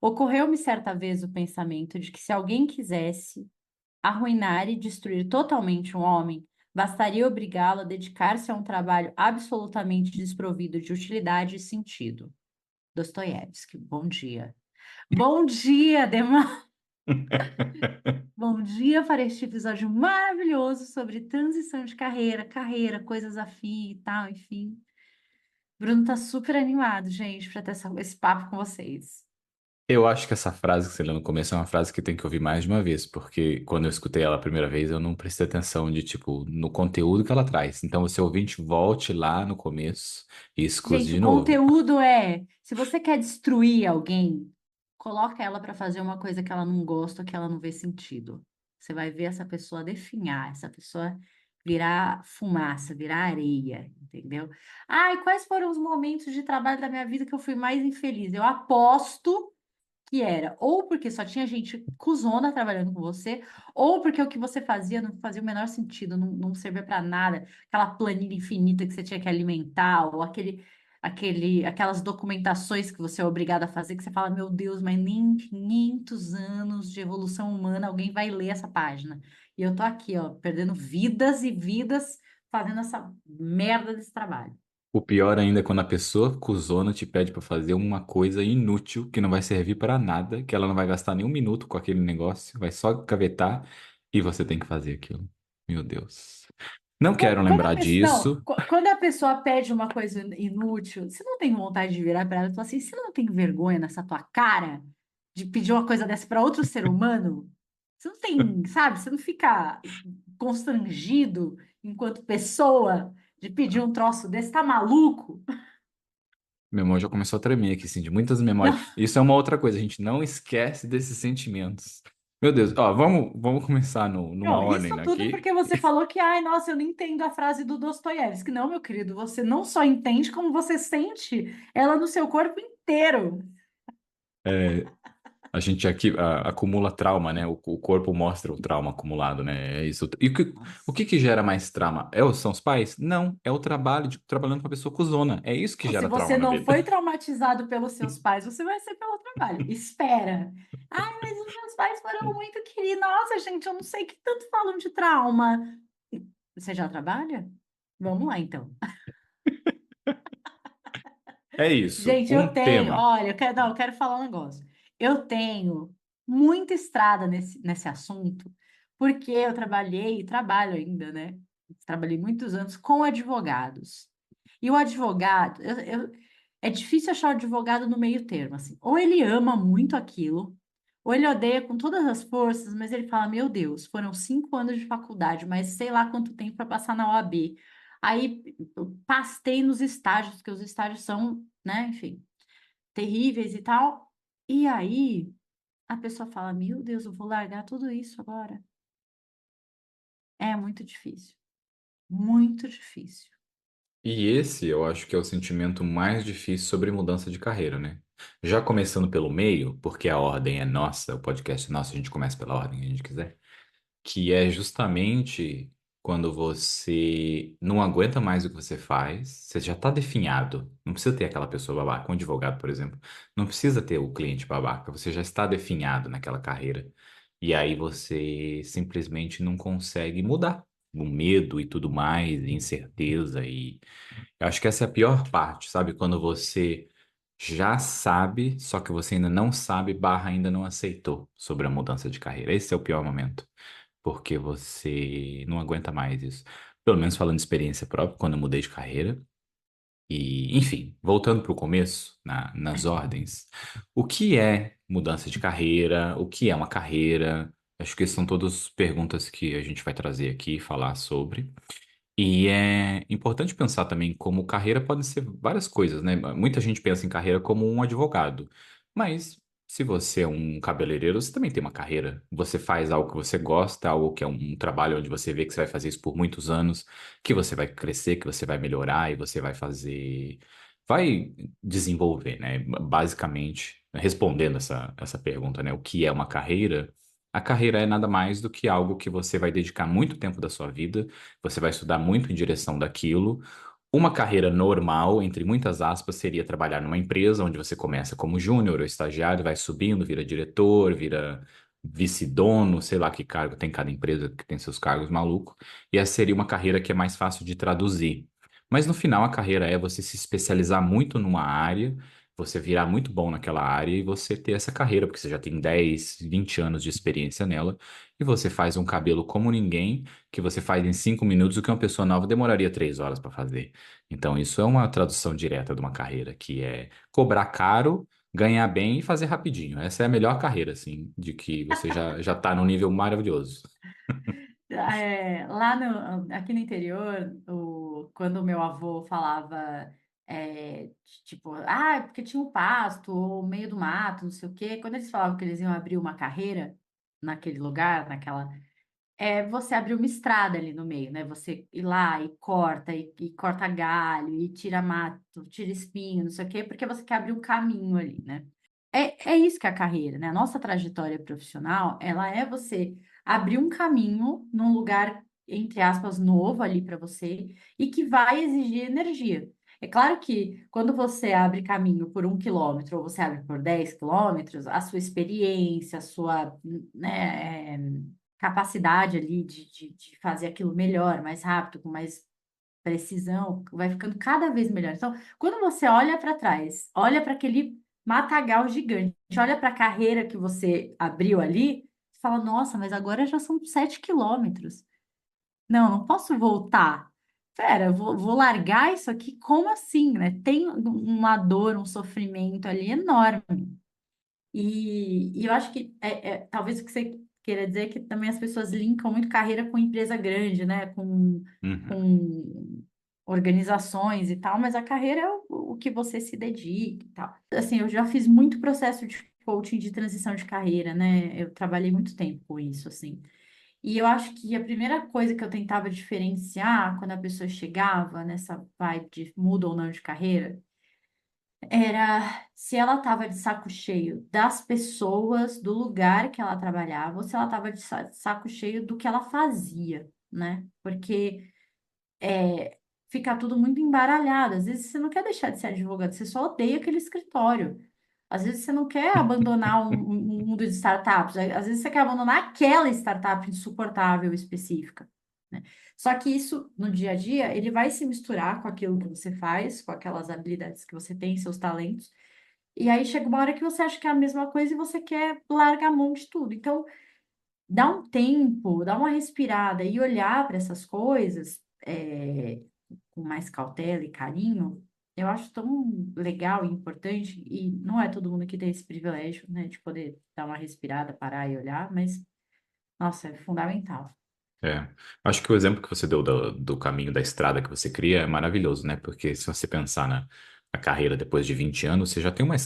Ocorreu-me certa vez o pensamento de que se alguém quisesse arruinar e destruir totalmente um homem, bastaria obrigá-lo a dedicar-se a um trabalho absolutamente desprovido de utilidade e sentido. Dostoiévski, bom dia. Bom dia, Demar. Bom dia para este episódio maravilhoso sobre transição de carreira, coisas a fim e tal, enfim. Bruno tá super animado, gente, para ter esse papo com vocês. Eu acho que essa frase que você leu no começo é uma frase que tem que ouvir mais de uma vez, porque quando eu escutei ela a primeira vez, eu não prestei atenção de, tipo, no conteúdo que ela traz. Então, você ouvinte, volte lá no começo e escute Gente, o de novo. conteúdo é, se você quer destruir alguém, coloca ela para fazer uma coisa que ela não gosta, que ela não vê sentido. Você vai ver essa pessoa definhar, essa pessoa virar fumaça, virar areia, entendeu? Ai, quais foram os momentos de trabalho da minha vida que eu fui mais infeliz? Eu aposto que era ou porque só tinha gente cuzona trabalhando com você, ou porque o que você fazia não fazia o menor sentido, não servia para nada, aquela planilha infinita que você tinha que alimentar, ou aquelas documentações que você é obrigado a fazer, que você fala, meu Deus, mas nem em 500 anos de evolução humana alguém vai ler essa página. E eu tô aqui, ó, perdendo vidas e vidas fazendo essa merda desse trabalho. O pior ainda é quando a pessoa cuzona te pede pra fazer uma coisa inútil que não vai servir pra nada, que ela não vai gastar nem um minuto com aquele negócio, vai só gavetar e você tem que fazer aquilo. Meu Deus. Não quero Quando a lembrar pessoa, não, disso. quando a pessoa pede uma coisa inútil, você não tem vontade de virar para ela e falar assim, você não tem vergonha nessa tua cara de pedir uma coisa dessa para outro ser humano? Você não tem, sabe? Você não fica constrangido enquanto pessoa de pedir um troço desse? Tá maluco? Minha mão já começou a tremer aqui, assim, de muitas memórias. Isso é uma outra coisa, a gente não esquece desses sentimentos. Meu Deus, ó, vamos começar numa Não, ordem isso tudo aqui. porque você falou que, ai, nossa, eu não entendo a frase do Dostoiévski. Não, meu querido, você não só entende, como você sente ela no seu corpo inteiro. É, a gente aqui acumula trauma, né? O corpo mostra o trauma acumulado, né? É isso. E o que que gera mais trauma? São os pais? Não, é o trabalho de trabalhando com a pessoa cuzona. É isso que Não, se gera você trauma na não vida. foi traumatizado pelos seus pais, você vai ser pelo trabalho. Espera. Ai, mas os meus pais foram muito queridos. Nossa, gente, eu não sei que tanto falam de trauma. Você já trabalha? Vamos lá, então. É isso, Gente, um eu tenho, tema. olha, eu quero, não, eu quero falar um negócio. Eu tenho muita estrada nesse assunto, porque eu trabalhei e trabalho ainda, né? Trabalhei muitos anos com advogados. E o advogado, é difícil achar o advogado no meio termo, assim. Ou ele ama muito aquilo, ou ele odeia com todas as forças, mas ele fala: Meu Deus, foram 5 anos de faculdade, mas sei lá quanto tempo para passar na OAB. Aí eu pastei nos estágios, porque os estágios são, né, enfim, terríveis e tal. E aí a pessoa fala: Meu Deus, eu vou largar tudo isso agora. É muito difícil, muito difícil. E esse eu acho que é o sentimento mais difícil sobre mudança de carreira, né? Já começando pelo meio, porque a ordem é nossa, o podcast é nosso, a gente começa pela ordem que a gente quiser. Que é justamente quando você não aguenta mais o que você faz, você já está definhado. Não precisa ter aquela pessoa babaca, um advogado, por exemplo. Não precisa ter o cliente babaca, você já está definhado naquela carreira. E aí você simplesmente não consegue mudar. O medo e tudo mais, incerteza e eu acho que essa é a pior parte, sabe? Quando você já sabe, só que você ainda não sabe, barra ainda não aceitou sobre a mudança de carreira. Esse é o pior momento porque você não aguenta mais isso. Pelo menos falando de experiência própria, quando eu mudei de carreira. E, enfim, voltando para o começo, nas ordens, o que é mudança de carreira? O que é uma carreira? Acho que são todas perguntas que a gente vai trazer aqui e falar sobre. E é importante pensar também como carreira pode ser várias coisas, né? Muita gente pensa em carreira como um advogado, mas se você é um cabeleireiro, você também tem uma carreira. Você faz algo que você gosta, algo que é um trabalho onde você vê que você vai fazer isso por muitos anos, que você vai crescer, que você vai melhorar e você vai fazer, vai desenvolver, né? Basicamente, respondendo essa pergunta, né? O que é uma carreira? A carreira é nada mais do que algo que você vai dedicar muito tempo da sua vida, você vai estudar muito em direção daquilo, Uma carreira normal, entre muitas aspas, seria trabalhar numa empresa onde você começa como júnior ou estagiário, vai subindo, vira diretor, vira vice-dono, sei lá que cargo tem cada empresa que tem seus cargos malucos. E essa seria uma carreira que é mais fácil de traduzir. Mas no final a carreira é você se especializar muito numa área, você virar muito bom naquela área e você ter essa carreira, porque você já tem 10, 20 anos de experiência nela, e você faz um cabelo como ninguém, que você faz em 5 minutos, o que uma pessoa nova demoraria 3 horas para fazer. Então, isso é uma tradução direta de uma carreira, que é cobrar caro, ganhar bem e fazer rapidinho. Essa é a melhor carreira, assim, de que você já está num nível maravilhoso. Lá aqui no interior, quando o meu avô falava, tipo, porque tinha um pasto, ou meio do mato, não sei o quê, quando eles falavam que eles iam abrir uma carreira naquele lugar, você abrir uma estrada ali no meio, né? Você ir lá e corta galho, e tira mato, tira espinho, não sei o quê, porque você quer abrir um caminho ali, né? É isso que é a carreira, né? A nossa trajetória profissional, ela é você abrir um caminho num lugar, entre aspas, novo ali para você e que vai exigir energia. É claro que quando você abre caminho por 1 quilômetro ou você abre por 10 quilômetros, a sua experiência, a sua, né, capacidade ali de fazer aquilo melhor, mais rápido, com mais precisão, vai ficando cada vez melhor. Então, quando você olha para trás, olha para aquele matagal gigante, olha para a carreira que você abriu ali, você fala, nossa, mas agora já são 7 quilômetros. Não, não posso voltar. Pera, vou largar isso aqui? Como assim, né? Tem uma dor, um sofrimento ali enorme. E eu acho que talvez o que você queira dizer é que também as pessoas linkam muito carreira com empresa grande, né? Uhum. Com organizações e tal, mas a carreira é o que você se dedica e tal. Assim, eu já fiz muito processo de coaching de transição de carreira, né? Eu trabalhei muito tempo com isso, assim. E eu acho que a primeira coisa que eu tentava diferenciar quando a pessoa chegava nessa vibe de muda ou não de carreira era se ela estava de saco cheio das pessoas, do lugar que ela trabalhava, ou se ela estava de saco cheio do que ela fazia, né? Porque fica tudo muito embaralhado. Às vezes você não quer deixar de ser advogado, você só odeia aquele escritório. Às vezes você não quer abandonar um mundo de startups, às vezes você quer abandonar aquela startup insuportável específica, né? Só que isso, no dia a dia, ele vai se misturar com aquilo que você faz, com aquelas habilidades que você tem, seus talentos, e aí chega uma hora que você acha que é a mesma coisa e você quer largar a mão de tudo. Então, dá um tempo, dá uma respirada e olhar para essas coisas com mais cautela e carinho, eu acho tão legal e importante, e não é todo mundo que tem esse privilégio, né, de poder dar uma respirada, parar e olhar, mas, nossa, é fundamental. É. Acho que o exemplo que você deu do caminho da estrada que você cria é maravilhoso, né? Porque se você pensar na carreira depois de 20 anos, você já tem uma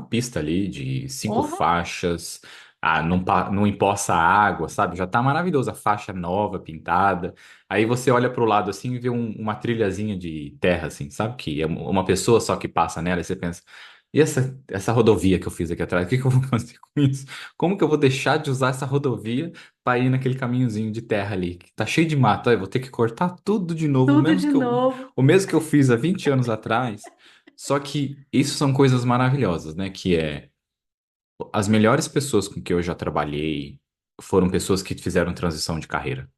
pista ali de 5 faixas, não empoça água, sabe? Já tá maravilhoso, a faixa nova, pintada. Aí você olha pro lado assim e vê uma trilhazinha de terra, assim, sabe? Que é uma pessoa só que passa nela, e você pensa. E essa rodovia que eu fiz aqui atrás, o que que eu vou fazer com isso? Como que eu vou deixar de usar essa rodovia para ir naquele caminhozinho de terra ali, que tá cheio de mato? Aí eu vou ter que cortar tudo de novo, Tudo de novo, o mesmo que eu fiz há 20 anos atrás. Só que isso são coisas maravilhosas, né? Que é as melhores pessoas com que eu já trabalhei foram pessoas que fizeram transição de carreira.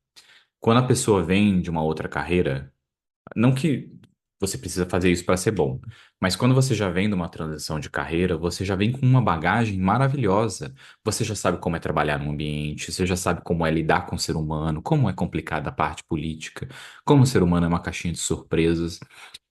Quando a pessoa vem de uma outra carreira, não que você precisa fazer isso para ser bom, mas quando você já vem de uma transição de carreira, você já vem com uma bagagem maravilhosa. Você já sabe como é trabalhar num ambiente, você já sabe como é lidar com o ser humano, como é complicada a parte política, como o ser humano é uma caixinha de surpresas,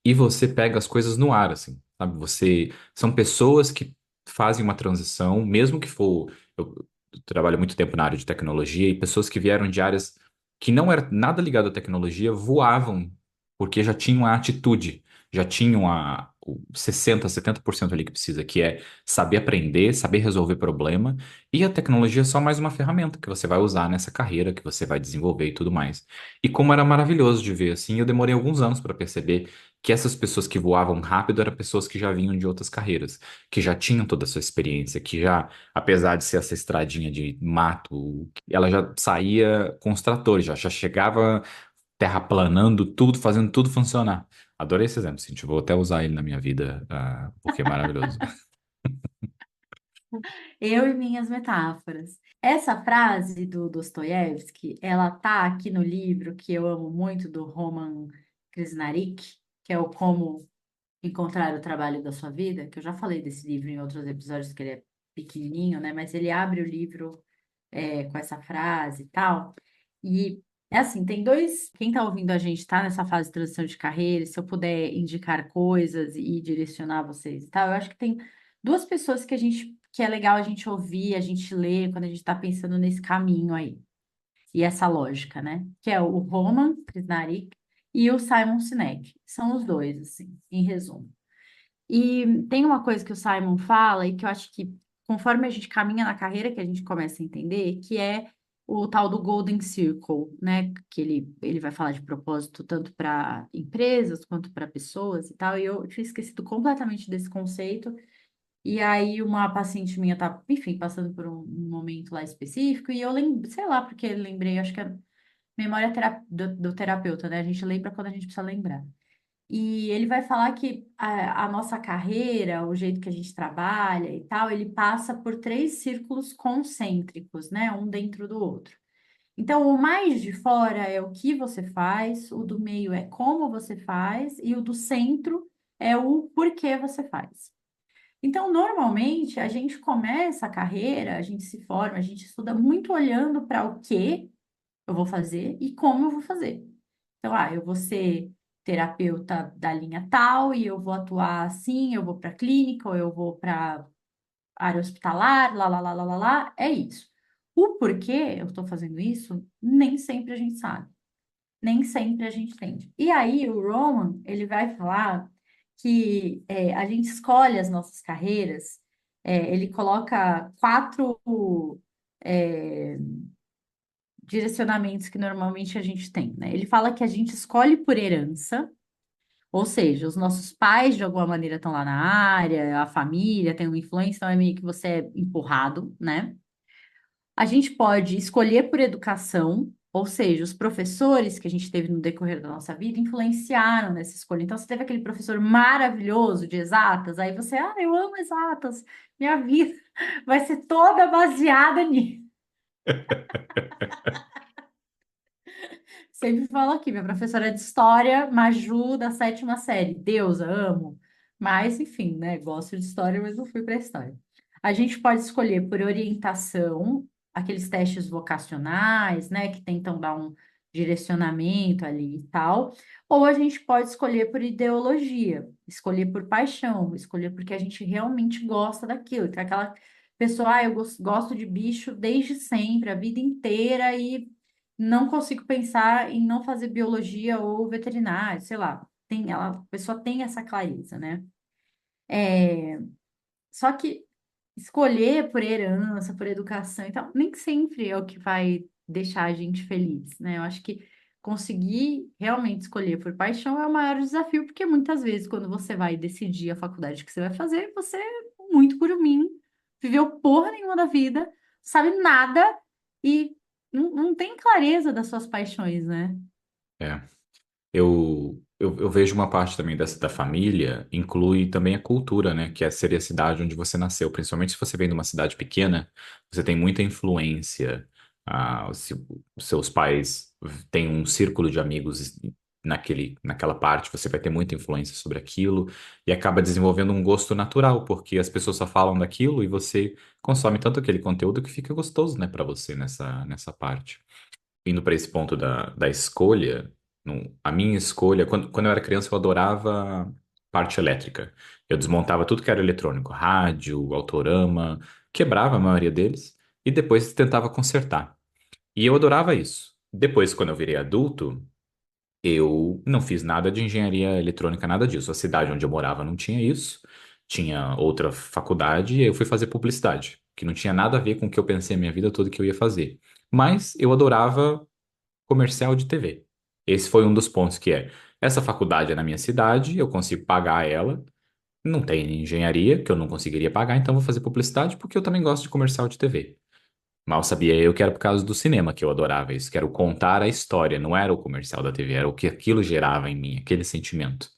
e você pega as coisas no ar, assim, sabe? São pessoas que fazem uma transição, mesmo que for, eu trabalho muito tempo na área de tecnologia e pessoas que vieram de áreas que não era nada ligado à tecnologia voavam porque já tinham a atitude, já tinham o 60, 70% ali que precisa, que é saber aprender, saber resolver problema, e a tecnologia é só mais uma ferramenta que você vai usar nessa carreira, que você vai desenvolver e tudo mais. E como era maravilhoso de ver assim, eu demorei alguns anos para perceber que essas pessoas que voavam rápido eram pessoas que já vinham de outras carreiras, que já tinham toda essa experiência, que já, apesar de ser essa estradinha de mato, ela já saía com os tratores, já chegava terraplanando tudo, fazendo tudo funcionar. Adorei esse exemplo, Cintia. Vou até usar ele na minha vida, porque é maravilhoso. Eu e minhas metáforas. Essa frase do Dostoiévski, ela tá aqui no livro que eu amo muito, do Roman Krishnarik, que é o Como Encontrar o Trabalho da Sua Vida, que eu já falei desse livro em outros episódios, que ele é pequenininho, né? Mas ele abre o livro com essa frase e tal. E é assim, tem dois. Quem tá ouvindo a gente tá nessa fase de transição de carreira, se eu puder indicar coisas e direcionar vocês e tal, eu acho que tem duas pessoas que é legal a gente ouvir, a gente ler quando a gente está pensando nesse caminho aí. E essa lógica, né? Que é o Roman Krishnarik e o Simon Sinek. São os dois, assim, em resumo. E tem uma coisa que o Simon fala e que eu acho que conforme a gente caminha na carreira que a gente começa a entender, que é o tal do Golden Circle, né? Que ele vai falar de propósito tanto para empresas quanto para pessoas e tal. E eu tinha esquecido completamente desse conceito. E aí uma paciente minha tá, enfim, passando por um momento lá específico e eu lembro, sei lá, porque lembrei, acho que é memória do terapeuta, né? A gente lembra quando a gente precisa lembrar. E ele vai falar que a nossa carreira, o jeito que a gente trabalha e tal, ele passa por três círculos concêntricos, né? Um dentro do outro. Então, o mais de fora é o que você faz, o do meio é como você faz, e o do centro é o porquê você faz. Então, normalmente, a gente começa a carreira, a gente se forma, a gente estuda muito olhando para o que eu vou fazer e como eu vou fazer. Então, eu vou ser terapeuta da linha tal e eu vou atuar assim, eu vou para clínica ou eu vou para área hospitalar, lá, lá, lá, lá, lá, lá, é isso. O porquê eu estou fazendo isso, nem sempre a gente sabe, nem sempre a gente entende. E aí, o Roman, ele vai falar que a gente escolhe as nossas carreiras, ele coloca quatro é, direcionamentos que normalmente a gente tem, né? Ele fala que a gente escolhe por herança, ou seja, os nossos pais de alguma maneira estão lá na área, a família tem uma influência, então é meio que você é empurrado, né? A gente pode escolher por educação, ou seja, os professores que a gente teve no decorrer da nossa vida influenciaram nessa escolha. Então, você teve aquele professor maravilhoso de exatas, aí você, eu amo exatas, minha vida vai ser toda baseada nisso. Sempre falo aqui, minha professora de história, Maju, da sétima série. Deusa, amo. Mas, enfim, né? Gosto de história, mas não fui para história. A gente pode escolher por orientação, aqueles testes vocacionais, né? Que tentam dar um direcionamento ali e tal. Ou a gente pode escolher por ideologia, escolher por paixão, escolher porque a gente realmente gosta daquilo. Então, aquela pessoa, eu gosto de bicho desde sempre, a vida inteira, e não consigo pensar em não fazer biologia ou veterinário, sei lá. A pessoa tem essa clareza, né? Só que escolher por herança, por educação e tal, nem sempre é o que vai deixar a gente feliz, né? Eu acho que conseguir realmente escolher por paixão é o maior desafio, porque muitas vezes, quando você vai decidir a faculdade que você vai fazer, você, muito por mim, viveu porra nenhuma da vida, sabe nada e não tem clareza das suas paixões, né? É. Eu vejo uma parte também dessa da família, inclui também a cultura, né? Que seria a cidade onde você nasceu. Principalmente se você vem de uma cidade pequena, você tem muita influência. Se os seus pais têm um círculo de amigos naquela parte, você vai ter muita influência sobre aquilo e acaba desenvolvendo um gosto natural, porque as pessoas só falam daquilo e você consome tanto aquele conteúdo que fica gostoso, né, para você nessa parte. Indo para esse ponto da escolha, a minha escolha, quando eu era criança, eu adorava parte elétrica. Eu desmontava tudo que era eletrônico, rádio, autorama, quebrava a maioria deles e depois tentava consertar. E eu adorava isso. Depois, quando eu virei adulto, eu não fiz nada de engenharia eletrônica, nada disso. A cidade onde eu morava não tinha isso, tinha outra faculdade, e aí eu fui fazer publicidade, que não tinha nada a ver com o que eu pensei a minha vida toda que eu ia fazer. Mas eu adorava comercial de TV. Esse foi um dos pontos essa faculdade é na minha cidade, eu consigo pagar ela, não tem engenharia que eu não conseguiria pagar, então vou fazer publicidade porque eu também gosto de comercial de TV. Mal sabia eu que era por causa do cinema que eu adorava isso, que era o contar a história, não era o comercial da TV, era o que aquilo gerava em mim, aquele sentimento.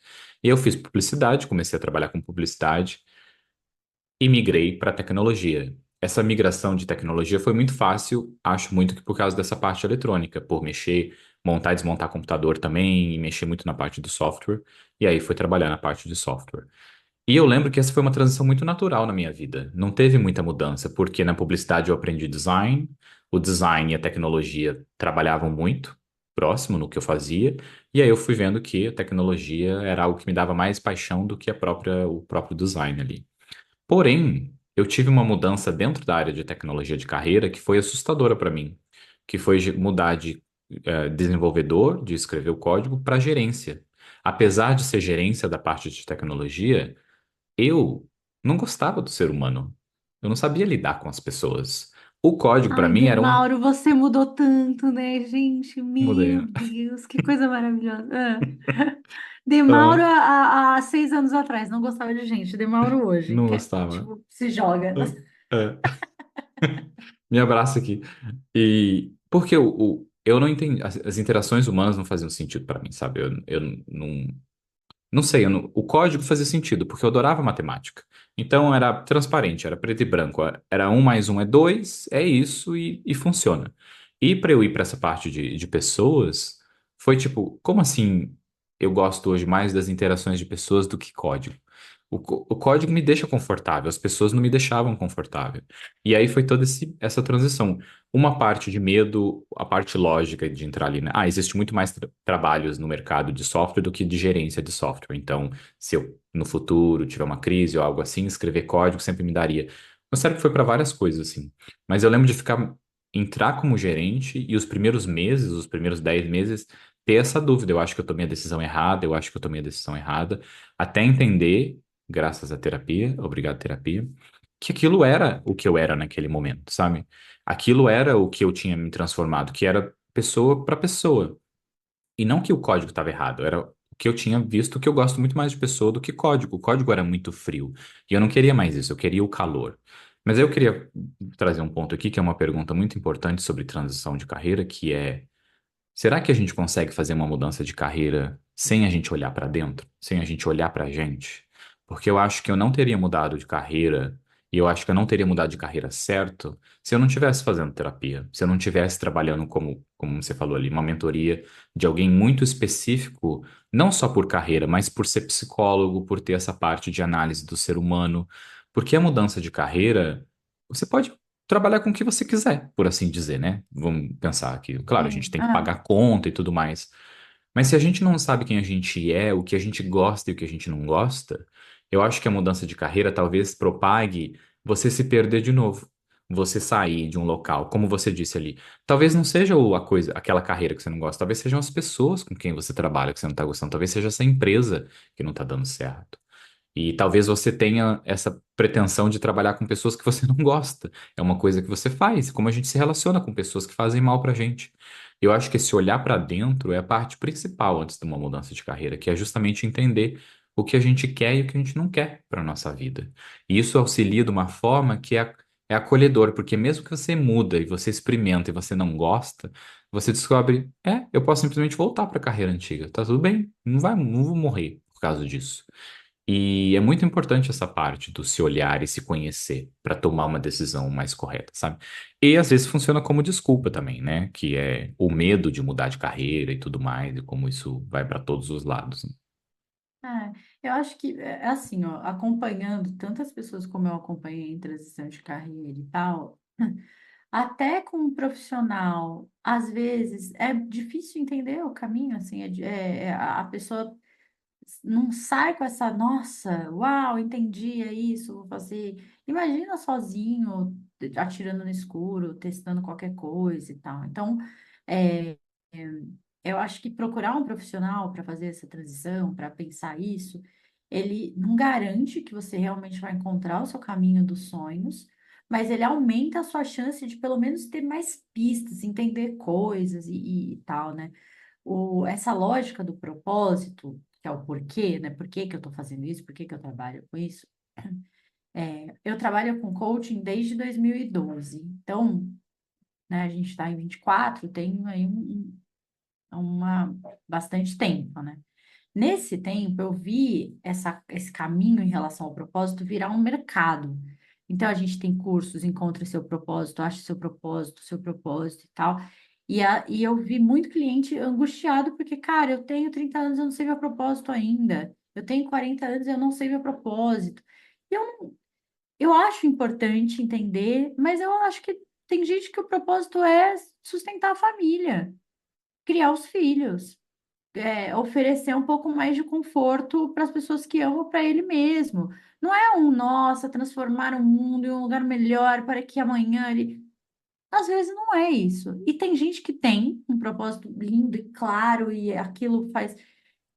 E eu fiz publicidade, comecei a trabalhar com publicidade e migrei para tecnologia. Essa migração de tecnologia foi muito fácil, acho muito que por causa dessa parte eletrônica, por mexer, montar e desmontar computador também, e mexer muito na parte do software, e aí fui trabalhar na parte de software. E eu lembro que essa foi uma transição muito natural na minha vida. Não teve muita mudança, porque na publicidade eu aprendi design, o design e a tecnologia trabalhavam muito próximo no que eu fazia, e aí eu fui vendo que a tecnologia era algo que me dava mais paixão do que o próprio design ali. Porém, eu tive uma mudança dentro da área de tecnologia de carreira que foi assustadora para mim, que foi mudar de desenvolvedor, de escrever o código, para gerência. Apesar de ser gerência da parte de tecnologia, eu não gostava do ser humano. Eu não sabia lidar com as pessoas. O código, para Ai, mim, era um. Demauro, você mudou tanto, né, gente? Mudei. Meu Deus, que coisa maravilhosa. Ah, Demauro há 6 anos atrás não gostava de gente. Demauro hoje, não gostava. tipo, se joga. Ah, é. Me abraça aqui. E porque eu não entendi, as interações humanas não faziam sentido para mim, sabe? Eu não, não sei, o código fazia sentido, porque eu adorava matemática. Então era transparente, era preto e branco. Era um mais um é dois, é isso e funciona. E para eu ir para essa parte de pessoas, foi tipo, como assim eu gosto hoje mais das interações de pessoas do que código? O código me deixa confortável, as pessoas não me deixavam confortável. E aí foi toda essa transição. Uma parte de medo, a parte lógica de entrar ali, né? Ah, existe muito mais trabalhos no mercado de software do que de gerência de software. Então, se eu no futuro tiver uma crise ou algo assim, escrever código sempre me daria. Meu cérebro foi para várias coisas assim. Mas eu lembro de entrar como gerente e os primeiros meses, os primeiros 10 meses, ter essa dúvida. Eu acho que eu tomei a decisão errada, eu acho que eu tomei a decisão errada, até entender, graças à terapia, obrigado terapia, que aquilo era o que eu era naquele momento, sabe? Aquilo era o que eu tinha me transformado, que era pessoa para pessoa. E não que o código estava errado, era o que eu tinha visto que eu gosto muito mais de pessoa do que código. O código era muito frio. E eu não queria mais isso, eu queria o calor. Mas eu queria trazer um ponto aqui que é uma pergunta muito importante sobre transição de carreira, que é: será que a gente consegue fazer uma mudança de carreira sem a gente olhar para dentro, sem a gente olhar para a gente? Porque eu acho que eu não teria mudado de carreira, e eu acho que eu não teria mudado de carreira certo se eu não estivesse fazendo terapia, se eu não estivesse trabalhando como você falou ali, uma mentoria de alguém muito específico, não só por carreira, mas por ser psicólogo, por ter essa parte de análise do ser humano. Porque a mudança de carreira, você pode trabalhar com o que você quiser, por assim dizer, né? Vamos pensar aqui. Claro, a gente Sim. tem que pagar conta e tudo mais. Mas se a gente não sabe quem a gente é, o que a gente gosta e o que a gente não gosta, eu acho que a mudança de carreira talvez propague você se perder de novo. Você sair de um local, como você disse ali. Talvez não seja a coisa, aquela carreira que você não gosta, talvez sejam as pessoas com quem você trabalha que você não está gostando, talvez seja essa empresa que não está dando certo. E talvez você tenha essa pretensão de trabalhar com pessoas que você não gosta. É uma coisa que você faz, como a gente se relaciona com pessoas que fazem mal pra gente. Eu acho que esse olhar pra dentro é a parte principal antes de uma mudança de carreira, que é justamente entender o que a gente quer e o que a gente não quer para nossa vida. E isso auxilia de uma forma que é acolhedor, porque mesmo que você muda e você experimenta e você não gosta, você descobre, eu posso simplesmente voltar para a carreira antiga. Tá tudo bem, não vou morrer por causa disso. E é muito importante essa parte do se olhar e se conhecer para tomar uma decisão mais correta, sabe? E às vezes funciona como desculpa também, né? Que é o medo de mudar de carreira e tudo mais, e como isso vai para todos os lados, né? Eu acho que é assim, ó, acompanhando tantas pessoas como eu acompanhei em transição de carreira e tal, até com um profissional, às vezes é difícil entender o caminho, assim, a pessoa não sai com essa, nossa, uau, entendi, é isso, vou fazer. Imagina sozinho, atirando no escuro, testando qualquer coisa e tal. Então, é, é, eu acho que procurar um profissional para fazer essa transição, para pensar isso, ele não garante que você realmente vai encontrar o seu caminho dos sonhos, mas ele aumenta a sua chance de pelo menos ter mais pistas, entender coisas e tal, né? Essa lógica do propósito, que é o porquê, né? Por que que eu estou fazendo isso? Por que que eu trabalho com isso? Eu trabalho com coaching desde 2012. Então, né? A gente está em 24, tem aí uma, bastante tempo, né? Nesse tempo, eu vi esse caminho em relação ao propósito virar um mercado. Então, a gente tem cursos, encontre seu propósito, ache seu propósito e tal. E eu vi muito cliente angustiado, porque, cara, eu tenho 30 anos, eu não sei meu propósito ainda. Eu tenho 40 anos, eu não sei meu propósito. E eu acho importante entender, mas eu acho que tem gente que o propósito é sustentar a família, criar os filhos, oferecer um pouco mais de conforto para as pessoas que amam para ele mesmo. Não é nossa, transformar o mundo em um lugar melhor para que amanhã ele. Às vezes não é isso. E tem gente que tem um propósito lindo e claro e aquilo faz.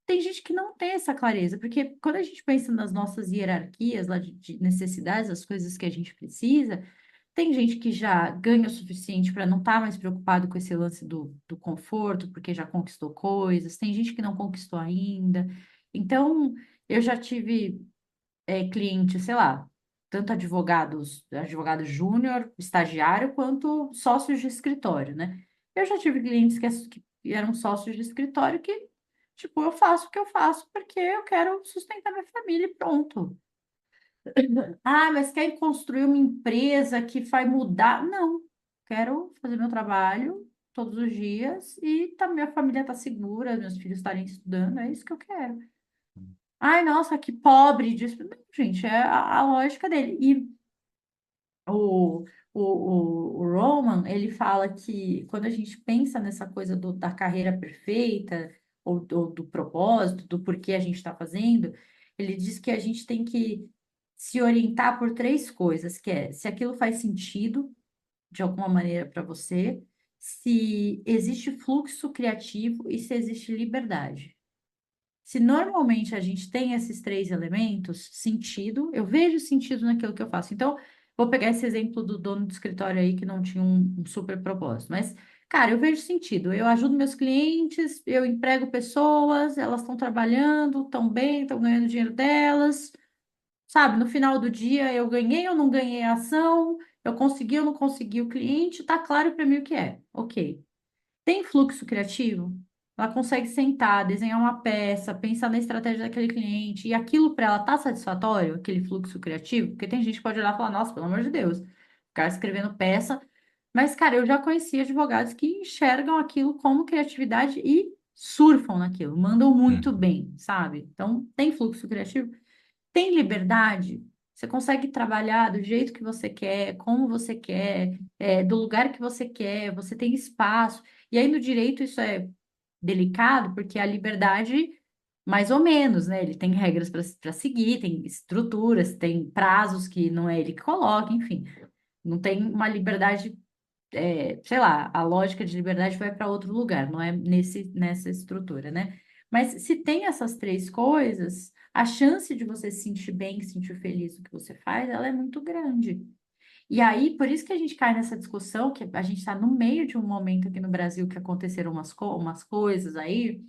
Tem gente que não tem essa clareza, porque quando a gente pensa nas nossas hierarquias lá de necessidades, as coisas que a gente precisa, tem gente que já ganha o suficiente para não estar mais preocupado com esse lance do conforto, porque já conquistou coisas, tem gente que não conquistou ainda. Então, eu já tive clientes, sei lá, tanto advogado júnior, estagiário, quanto sócios de escritório, né? Eu já tive clientes que eram sócios de escritório que, tipo, eu faço o que eu faço porque eu quero sustentar minha família e pronto. Ah, mas quer construir uma empresa que vai mudar? Não, quero fazer meu trabalho todos os dias e minha família está segura, meus filhos estarem estudando, é isso que eu quero. Ai, nossa, que pobre disso. Não, gente, é a lógica dele. E o Roman, ele fala que quando a gente pensa nessa coisa da carreira perfeita, ou do propósito, do porquê a gente está fazendo, ele diz que a gente tem que se orientar por três coisas, que é se aquilo faz sentido de alguma maneira para você, se existe fluxo criativo e se existe liberdade. Se normalmente a gente tem esses três elementos, sentido, eu vejo sentido naquilo que eu faço. Então, vou pegar esse exemplo do dono do escritório aí que não tinha um super propósito, mas, cara, eu vejo sentido. Eu ajudo meus clientes, eu emprego pessoas, elas estão trabalhando, estão bem, estão ganhando dinheiro delas, sabe? No final do dia, eu ganhei ou não ganhei a ação, eu consegui ou não consegui o cliente, tá claro para mim o que é. Ok. Tem fluxo criativo? Ela consegue sentar, desenhar uma peça, pensar na estratégia daquele cliente, e aquilo para ela tá satisfatório, aquele fluxo criativo? Porque tem gente que pode olhar e falar, nossa, pelo amor de Deus, o cara escrevendo peça. Mas, cara, eu já conheci advogados que enxergam aquilo como criatividade e surfam naquilo, mandam muito Uhum. bem, sabe? Então, tem fluxo criativo? Tem liberdade? Você consegue trabalhar do jeito que você quer, como você quer, do lugar que você quer, você tem espaço. E aí no direito isso é delicado, porque a liberdade, mais ou menos, né? Ele tem regras para seguir, tem estruturas, tem prazos que não é ele que coloca, enfim. Não tem uma liberdade, sei lá, a lógica de liberdade vai para outro lugar, não é nessa estrutura, né? Mas se tem essas três coisas, a chance de você se sentir bem, se sentir feliz no que você faz, ela é muito grande. E aí, por isso que a gente cai nessa discussão, que a gente está no meio de um momento aqui no Brasil que aconteceram umas coisas aí,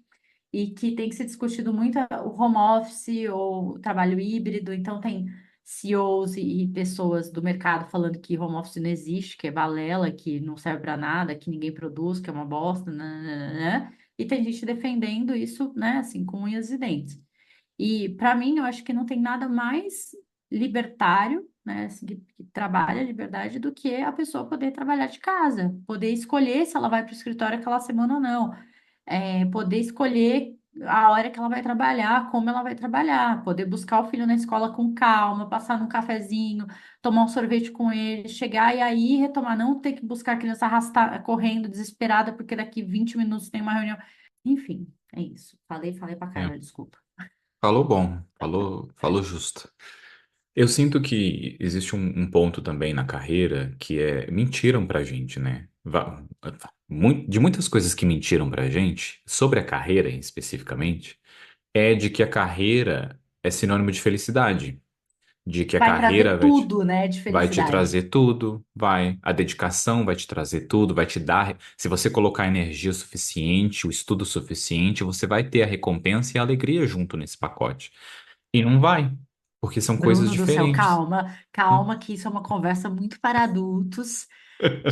e que tem que ser discutido muito o home office ou o trabalho híbrido. Então, tem CEOs e pessoas do mercado falando que home office não existe, que é balela, que não serve para nada, que ninguém produz, que é uma bosta, né? E tem gente defendendo isso, né, assim, com unhas e dentes. E para mim, eu acho que não tem nada mais libertário, né, assim, que trabalha a liberdade do que a pessoa poder trabalhar de casa, poder escolher se ela vai para o escritório aquela semana ou não, poder escolher a hora que ela vai trabalhar, como ela vai trabalhar, poder buscar o filho na escola com calma, passar num cafezinho, tomar um sorvete com ele, chegar e aí retomar, não ter que buscar a criança arrastar, correndo, desesperada, porque daqui 20 minutos tem uma reunião. Enfim, é isso. Falei pra É. caralho, desculpa. Falou bom, falou justo. Eu sinto que existe um ponto também na carreira que é mentiram pra gente, né? De muitas coisas que mentiram pra gente, sobre a carreira especificamente, é de que a carreira é sinônimo de felicidade, de que a Vai carreira trazer tudo, né, de vai te felicidade. trazer tudo, vai. A dedicação vai te trazer tudo, vai te dar. Se você colocar energia suficiente, o estudo suficiente, você vai ter a recompensa e a alegria junto nesse pacote. E não vai. porque são coisas Bruno do céu, diferentes. calma, calma, que isso é uma conversa muito para adultos.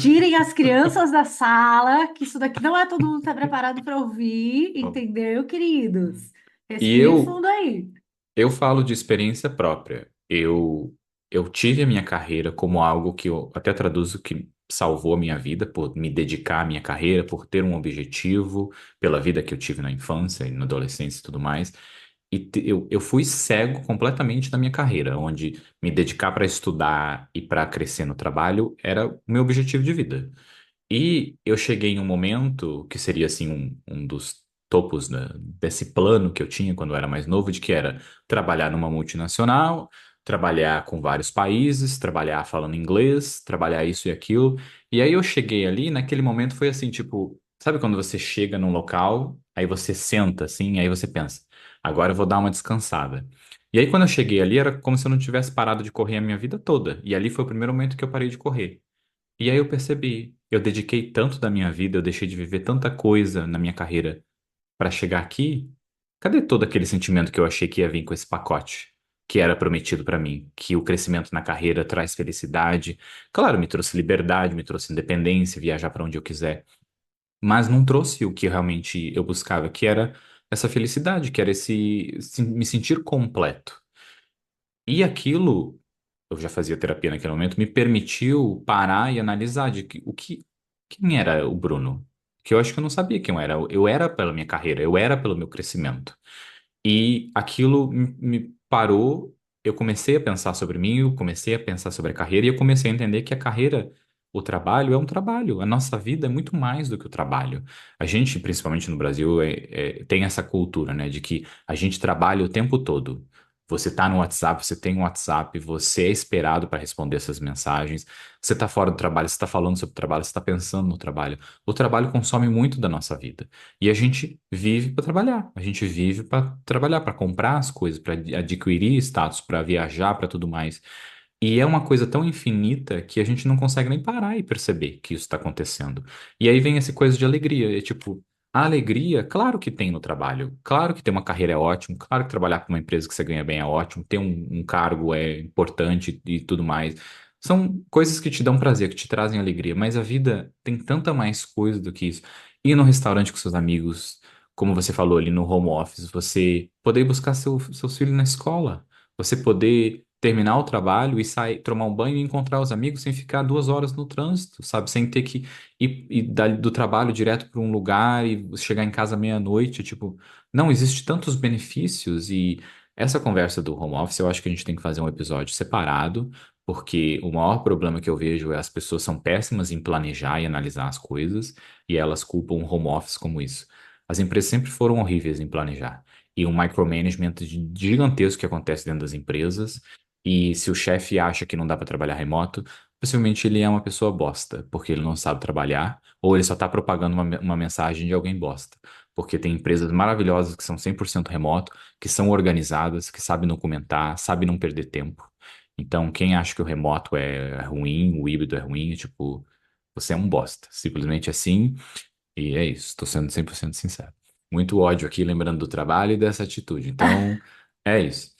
Tirem as crianças da sala, que isso daqui não é todo mundo está preparado para ouvir, entendeu, queridos? E Respirem eu, fundo aí. eu falo de experiência própria. Eu tive a minha carreira como algo que eu até traduzo que salvou a minha vida, por me dedicar à minha carreira, por ter um objetivo, pela vida que eu tive na infância e na adolescência e tudo mais. Eu fui cego completamente na minha carreira, onde me dedicar para estudar e para crescer no trabalho era o meu objetivo de vida. E eu cheguei em um momento que seria assim um dos topos desse plano que eu tinha quando eu era mais novo, de que era trabalhar numa multinacional, trabalhar com vários países, trabalhar falando inglês, trabalhar isso e aquilo. E aí eu cheguei ali, naquele momento foi assim, tipo, sabe quando você chega num local, aí você senta assim, aí você pensa, agora eu vou dar uma descansada. E aí quando eu cheguei ali, era como se eu não tivesse parado de correr a minha vida toda. E ali foi o primeiro momento que eu parei de correr. E aí eu percebi, eu dediquei tanto da minha vida, eu deixei de viver tanta coisa na minha carreira para chegar aqui. Cadê todo aquele sentimento que eu achei que ia vir com esse pacote que era prometido para mim? Que o crescimento na carreira traz felicidade. Claro, me trouxe liberdade, me trouxe independência, viajar para onde eu quiser, mas não trouxe o que realmente eu buscava, que era essa felicidade, que era me sentir completo. E aquilo, eu já fazia terapia naquele momento, me permitiu parar e analisar quem era o Bruno. Que eu acho que eu não sabia quem eu era. Eu era pela minha carreira, eu era pelo meu crescimento. E aquilo me parou, eu comecei a pensar sobre mim, eu comecei a pensar sobre a carreira e eu comecei a entender que a carreira, o trabalho é um trabalho. A nossa vida é muito mais do que o trabalho. A gente, principalmente no Brasil, tem essa cultura, né, de que a gente trabalha o tempo todo. Você está no WhatsApp, você tem um WhatsApp, você é esperado para responder essas mensagens. Você está fora do trabalho, você está falando sobre o trabalho, você está pensando no trabalho. O trabalho consome muito da nossa vida. E a gente vive para trabalhar. A gente vive para trabalhar, para comprar as coisas, para adquirir status, para viajar, para tudo mais. E é uma coisa tão infinita que a gente não consegue nem parar e perceber que isso está acontecendo. E aí vem essa coisa de alegria. É tipo, a alegria, claro que tem no trabalho. Claro que ter uma carreira é ótimo. Claro que trabalhar para uma empresa que você ganha bem é ótimo. Ter um cargo é importante e tudo mais. São coisas que te dão prazer, que te trazem alegria. Mas a vida tem tanta mais coisa do que isso. Ir no restaurante com seus amigos, como você falou ali no home office, você poder buscar seus filhos na escola, você poder terminar o trabalho e sair, tomar um banho e encontrar os amigos sem ficar 2 horas no trânsito, sabe? Sem ter que ir do trabalho direto para um lugar e chegar em casa meia-noite, tipo, não, existe tantos benefícios e essa conversa do home office eu acho que a gente tem que fazer um episódio separado, porque o maior problema que eu vejo é as pessoas são péssimas em planejar e analisar as coisas e elas culpam o home office como isso. As empresas sempre foram horríveis em planejar. E um micromanagement gigantesco que acontece dentro das empresas. E se o chefe acha que não dá para trabalhar remoto, possivelmente ele é uma pessoa bosta, porque ele não sabe trabalhar, ou ele só está propagando uma mensagem de alguém bosta. Porque tem empresas maravilhosas que são 100% remoto, que são organizadas, que sabem documentar, sabem não perder tempo. Então, quem acha que o remoto é ruim, o híbrido é ruim, é tipo, você é um bosta. Simplesmente assim. E é isso, estou sendo 100% sincero. Muito ódio aqui, lembrando do trabalho e dessa atitude. Então, é isso.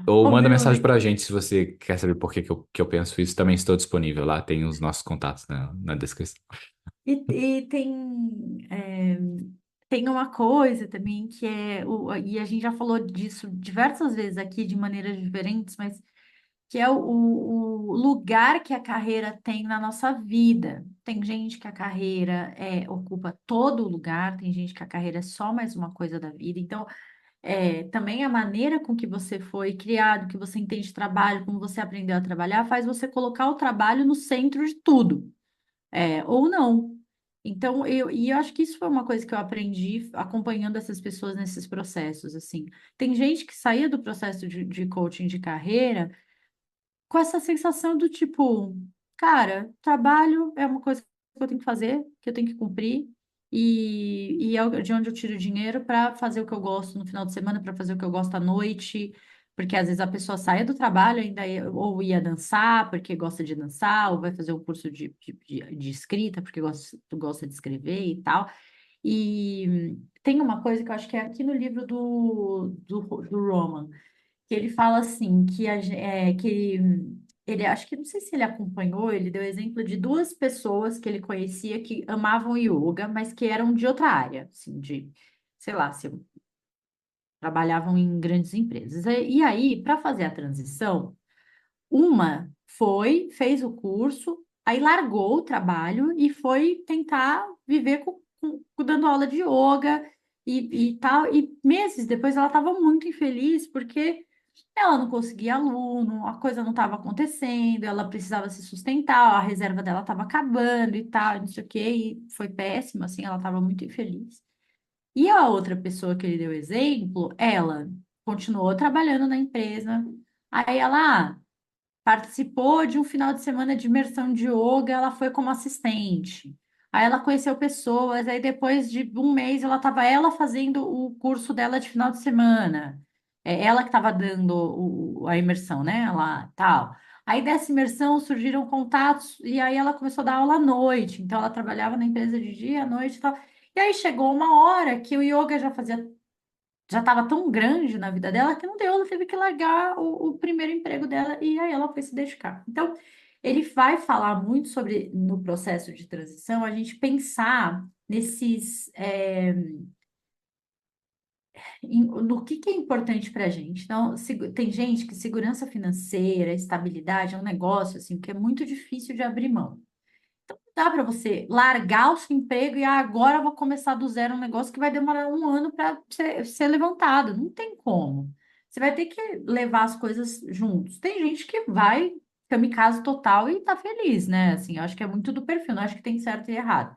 Ou Ô, manda Bruno, mensagem pra gente se você quer saber por que que eu penso isso. Também estou disponível lá, tem os nossos contatos na descrição. e tem uma coisa também que e a gente já falou disso diversas vezes aqui de maneiras diferentes, mas que é o lugar que a carreira tem na nossa vida. Tem gente que a carreira ocupa todo o lugar, tem gente que a carreira é só mais uma coisa da vida. Então, também a maneira com que você foi criado, que você entende trabalho, como você aprendeu a trabalhar, faz você colocar o trabalho no centro de tudo, ou não. Então, eu acho que isso foi uma coisa que eu aprendi acompanhando essas pessoas nesses processos, assim. Tem gente que saía do processo de coaching de carreira com essa sensação do tipo, cara, trabalho é uma coisa que eu tenho que fazer, que eu tenho que cumprir, e é de onde eu tiro dinheiro para fazer o que eu gosto no final de semana, para fazer o que eu gosto à noite, porque às vezes a pessoa sai do trabalho ou ia dançar porque gosta de dançar, ou vai fazer um curso de escrita porque gosta de escrever e tal. E tem uma coisa que eu acho que é aqui no livro do Roman, que ele fala assim, que ele, acho que, não sei se ele acompanhou, ele deu exemplo de duas pessoas que ele conhecia que amavam yoga, mas que eram de outra área, assim, de, sei lá, se trabalhavam em grandes empresas. E aí, para fazer a transição, uma foi, fez o curso, aí largou o trabalho e foi tentar viver dando aula de yoga e tal. E meses depois ela estava muito infeliz porque ela não conseguia aluno, a coisa não estava acontecendo, ela precisava se sustentar, a reserva dela estava acabando e tal, não sei o quê, e foi péssimo, assim, ela estava muito infeliz. E a outra pessoa que ele deu exemplo, ela continuou trabalhando na empresa, aí ela participou de um final de semana de imersão de yoga, ela foi como assistente. Aí ela conheceu pessoas, aí depois de um mês ela fazendo o curso dela de final de semana. É ela que estava dando a imersão, né? Lá, tal. Aí dessa imersão surgiram contatos e aí ela começou a dar aula à noite. Então ela trabalhava na empresa de dia, à noite e tal. E aí chegou uma hora que o yoga já estava tão grande na vida dela que não deu, ela teve que largar o primeiro emprego dela e aí ela foi se dedicar. Então, ele vai falar muito sobre, no processo de transição, a gente pensar no que é importante para a gente. Então, tem gente que segurança financeira, estabilidade é um negócio assim que é muito difícil de abrir mão. Dá para você largar o seu emprego e agora eu vou começar do zero um negócio que vai demorar um ano para ser levantado. Não tem como. Você vai ter que levar as coisas juntos. Tem gente que vai kamikaze total e tá feliz, né? Assim, eu acho que é muito do perfil, não acho que tem certo e errado.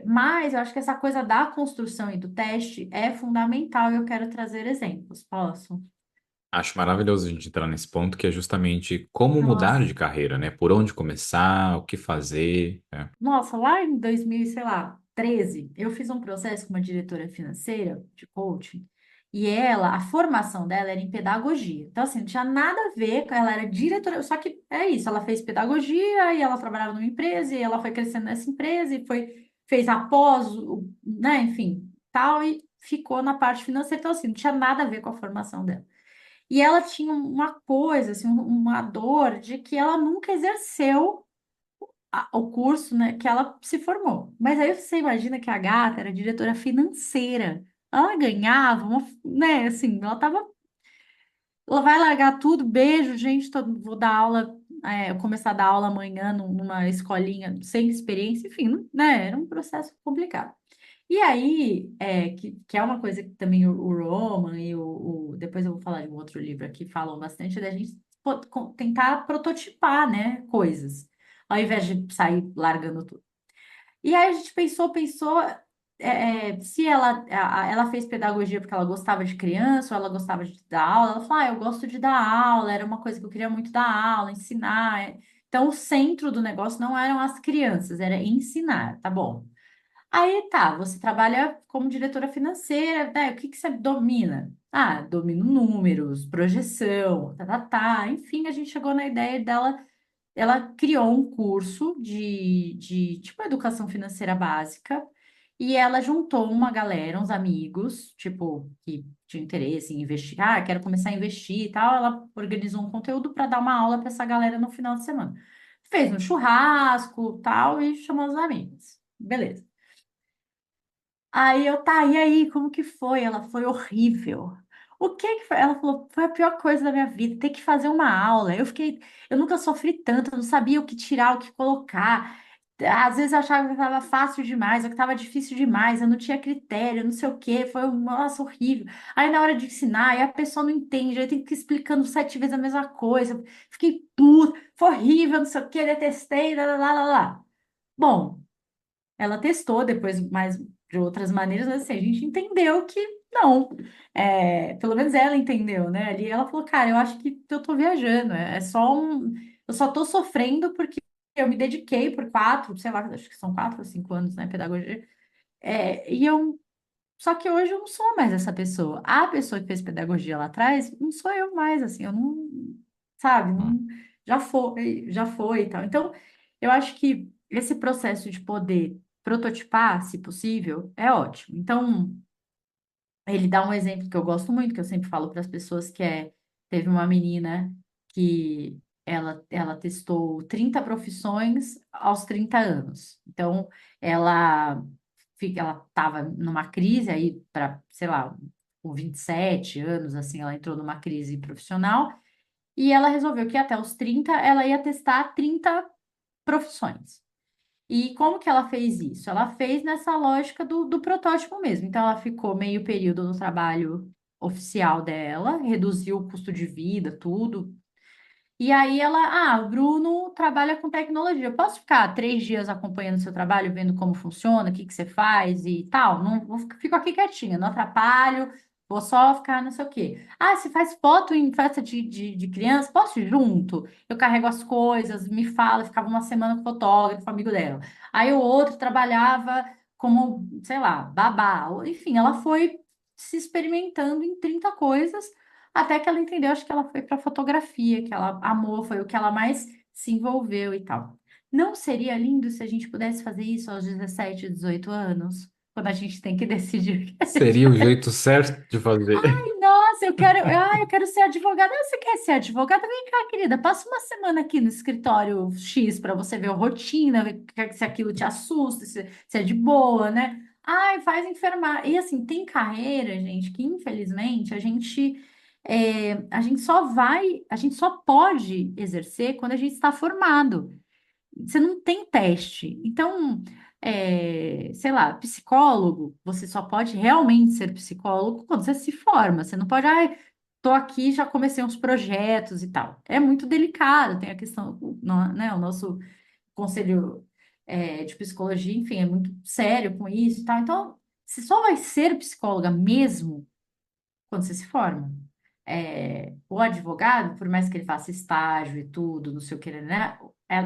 Mas eu acho que essa coisa da construção e do teste é fundamental e eu quero trazer exemplos. Posso? Acho maravilhoso a gente entrar nesse ponto, que é justamente como mudar Nossa. de carreira, né? Por onde começar, o que fazer, né? Nossa, lá em 2000, sei lá, 13, eu fiz um processo com uma diretora financeira de coaching e ela, a formação dela era em pedagogia. Então, assim, não tinha nada a ver com ela era diretora, só que é isso, ela fez pedagogia e ela trabalhava numa empresa e ela foi crescendo nessa empresa e fez após, né, enfim, tal, e ficou na parte financeira. Então, assim, não tinha nada a ver com a formação dela. E ela tinha uma coisa, assim, uma dor de que ela nunca exerceu o curso, né, que ela se formou. Mas aí você imagina que a gata era diretora financeira. Ela ganhava, né, assim, ela vai largar tudo, beijo, gente, vou dar aula, começar a dar aula amanhã numa escolinha sem experiência, enfim, né, era um processo complicado. E aí, que é uma coisa que também o Roman e depois eu vou falar de um outro livro aqui, falam bastante da gente tentar prototipar, né, coisas, ao invés de sair largando tudo. E aí a gente pensou, se ela fez pedagogia porque ela gostava de criança, ou ela gostava de dar aula, ela falou, eu gosto de dar aula, era uma coisa que eu queria muito dar aula, ensinar. Então, o centro do negócio não eram as crianças, era ensinar, tá bom. Aí tá, você trabalha como diretora financeira, né? O que que você domina? Ah, domino números, projeção, Enfim, a gente chegou na ideia dela, ela criou um curso de tipo educação financeira básica e ela juntou uma galera, uns amigos, tipo, que tinha interesse em investir, quero começar a investir e tal. Ela organizou um conteúdo para dar uma aula para essa galera no final de semana. Fez um churrasco, tal, e chamou os amigos. Beleza. Aí e aí, como que foi? Ela foi horrível. O que que foi? Ela falou, foi a pior coisa da minha vida, ter que fazer uma aula. Eu nunca sofri tanto, eu não sabia o que tirar, o que colocar. Às vezes eu achava que estava fácil demais, ou que estava difícil demais, eu não tinha critério, não sei o quê, nossa, horrível. Aí na hora de ensinar, aí a pessoa não entende, aí tem que ir explicando 7 vezes a mesma coisa. Fiquei puta, foi horrível, não sei o quê, detestei, lá, lá, lá, lá. Lá. Bom, ela testou depois mais de outras maneiras, mas assim, a gente entendeu que não. Pelo menos ela entendeu, né? Ali ela falou, cara, eu acho que eu tô viajando. É só um. Eu só tô sofrendo porque eu me dediquei por 4, sei lá, acho que são 4 ou 5 anos, né, pedagogia. E eu. Só que hoje eu não sou mais essa pessoa. A pessoa que fez pedagogia lá atrás, não sou eu mais, assim, eu não, sabe, Hum. não, já foi e tal. Então, eu acho que esse processo de poder prototipar, se possível, é ótimo. Então, Ele dá um exemplo que eu gosto muito, que eu sempre falo para as pessoas, teve uma menina que ela testou 30 profissões aos 30 anos. Então, ela ela estava numa crise aí para, sei lá, com 27 anos, assim, ela entrou numa crise profissional e ela resolveu que até os 30 ela ia testar 30 profissões. E como que ela fez isso? Ela fez nessa lógica do protótipo mesmo. Então, ela ficou meio período no trabalho oficial dela, reduziu o custo de vida, tudo. E aí o Bruno trabalha com tecnologia. Eu posso ficar 3 dias acompanhando seu trabalho, vendo como funciona, o que que você faz e tal? Não, fico aqui quietinha, não atrapalho, vou só ficar não sei o quê. Ah, você faz foto em festa de criança? Posso ir junto? Eu carrego as coisas, me fala, ficava uma semana com o fotógrafo, amigo dela. Aí o outro trabalhava como, sei lá, babá. Enfim, ela foi se experimentando em 30 coisas até que ela entendeu, acho que ela foi para fotografia, que ela amou, foi o que ela mais se envolveu e tal. Não seria lindo se a gente pudesse fazer isso aos 17, 18 anos? Quando a gente tem que decidir o que a gente Seria o vai. jeito certo de fazer. Nossa, eu quero ser advogada. Ah, você quer ser advogada? Vem cá, querida, passa uma semana aqui no escritório X para você ver a rotina, ver se aquilo te assusta, se é de boa, né? Ai, faz enfermar. E assim, tem carreira, gente, que infelizmente a gente só pode exercer quando a gente está formado. Você não tem teste. Então, sei lá, psicólogo, você só pode realmente ser psicólogo quando você se forma. Você não pode, ai, tô aqui, já comecei uns projetos e tal. É muito delicado, tem a questão, né, o nosso conselho, de psicologia, enfim, é muito sério com isso e tal. Então, você só vai ser psicóloga mesmo quando você se forma. O advogado, por mais que ele faça estágio e tudo, não sei o que, né?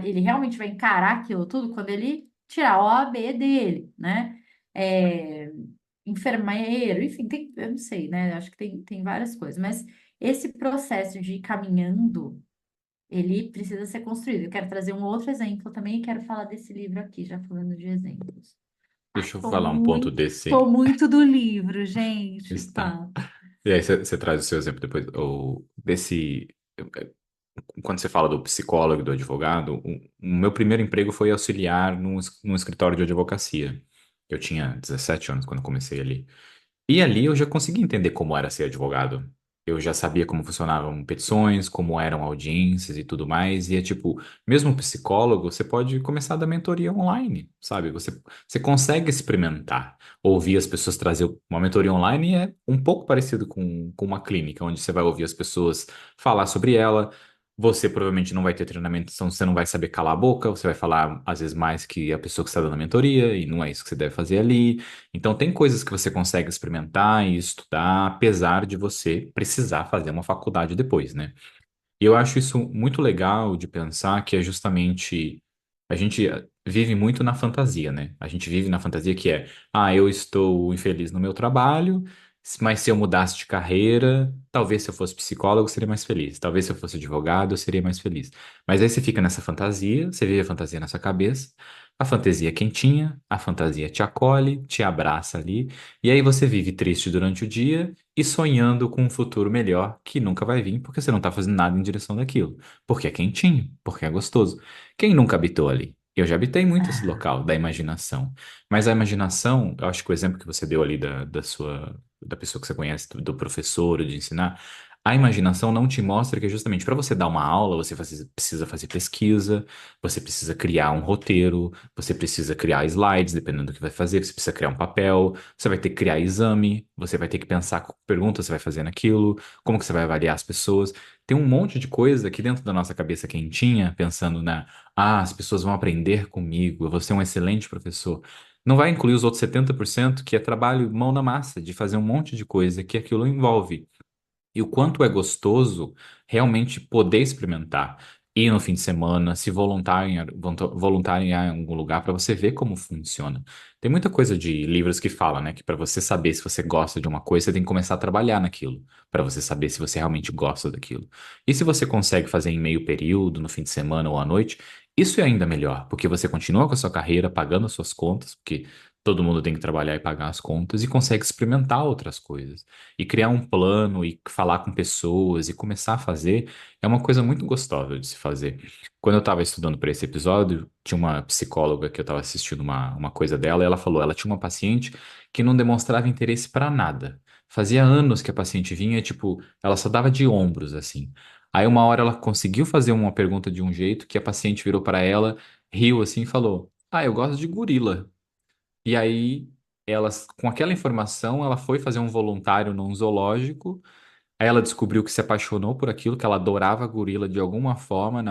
Ele realmente vai encarar aquilo tudo quando ele tirar a OAB dele, né? É, enfermeiro, enfim, eu não sei, né? Acho que tem várias coisas, mas esse processo de ir caminhando, ele precisa ser construído. Eu quero trazer um outro exemplo também e quero falar desse livro aqui, já falando de exemplos. Ai, Deixa eu falar um ponto tô desse. muito do livro, gente. Está. Tá. E aí você traz o seu exemplo depois, ou desse. Quando você fala do psicólogo e do advogado, o meu primeiro emprego foi auxiliar num escritório de advocacia. Eu tinha 17 anos quando comecei ali. E ali eu já conseguia entender como era ser advogado. Eu já sabia como funcionavam petições, como eram audiências e tudo mais. E é tipo, mesmo psicólogo, você pode começar a dar mentoria online, sabe? Você consegue experimentar. Ouvir as pessoas trazer uma mentoria online é um pouco parecido com uma clínica, onde você vai ouvir as pessoas falar sobre ela. Você provavelmente não vai ter treinamento, então você não vai saber calar a boca, você vai falar às vezes mais que a pessoa que está dando a mentoria, e não é isso que você deve fazer ali. Então, tem coisas que você consegue experimentar e estudar, apesar de você precisar fazer uma faculdade depois, né? E eu acho isso muito legal de pensar que é justamente. A gente vive muito na fantasia, né? A gente vive na fantasia que é: eu estou infeliz no meu trabalho, mas se eu mudasse de carreira, talvez se eu fosse psicólogo, eu seria mais feliz. Talvez se eu fosse advogado, eu seria mais feliz. Mas aí você fica nessa fantasia, você vive a fantasia na sua cabeça, a fantasia é quentinha, a fantasia te acolhe, te abraça ali, e aí você vive triste durante o dia e sonhando com um futuro melhor que nunca vai vir porque você não está fazendo nada em direção daquilo. Porque é quentinho, porque é gostoso. Quem nunca habitou ali? Eu já habitei muito esse local da imaginação. Mas a imaginação, eu acho que o exemplo que você deu ali da pessoa que você conhece, do professor, de ensinar, a imaginação não te mostra que justamente para você dar uma aula, precisa fazer pesquisa, você precisa criar um roteiro, você precisa criar slides, dependendo do que vai fazer, você precisa criar um papel, você vai ter que criar exame, você vai ter que pensar qual pergunta você vai fazer naquilo, como que você vai avaliar as pessoas. Tem um monte de coisa aqui dentro da nossa cabeça quentinha, pensando as pessoas vão aprender comigo, eu vou ser um excelente professor. Não vai incluir os outros 70% que é trabalho mão na massa, de fazer um monte de coisa que aquilo envolve. E o quanto é gostoso realmente poder experimentar. Ir no fim de semana, se voluntariar em algum lugar para você ver como funciona. Tem muita coisa de livros que fala, né, que para você saber se você gosta de uma coisa, você tem que começar a trabalhar naquilo, para você saber se você realmente gosta daquilo. E se você consegue fazer em meio período, no fim de semana ou à noite, isso é ainda melhor, porque você continua com a sua carreira, pagando as suas contas, porque todo mundo tem que trabalhar e pagar as contas e consegue experimentar outras coisas. E criar um plano e falar com pessoas e começar a fazer é uma coisa muito gostosa de se fazer. Quando eu estava estudando para esse episódio, tinha uma psicóloga que eu estava assistindo uma coisa dela e ela falou, ela tinha uma paciente que não demonstrava interesse para nada. Fazia anos que a paciente vinha, tipo, ela só dava de ombros assim. Aí uma hora ela conseguiu fazer uma pergunta de um jeito que a paciente virou para ela, riu assim e falou: "Ah, eu gosto de gorila." E aí, com aquela informação, ela foi fazer um voluntário num zoológico. Aí ela descobriu que se apaixonou por aquilo, que ela adorava gorila de alguma forma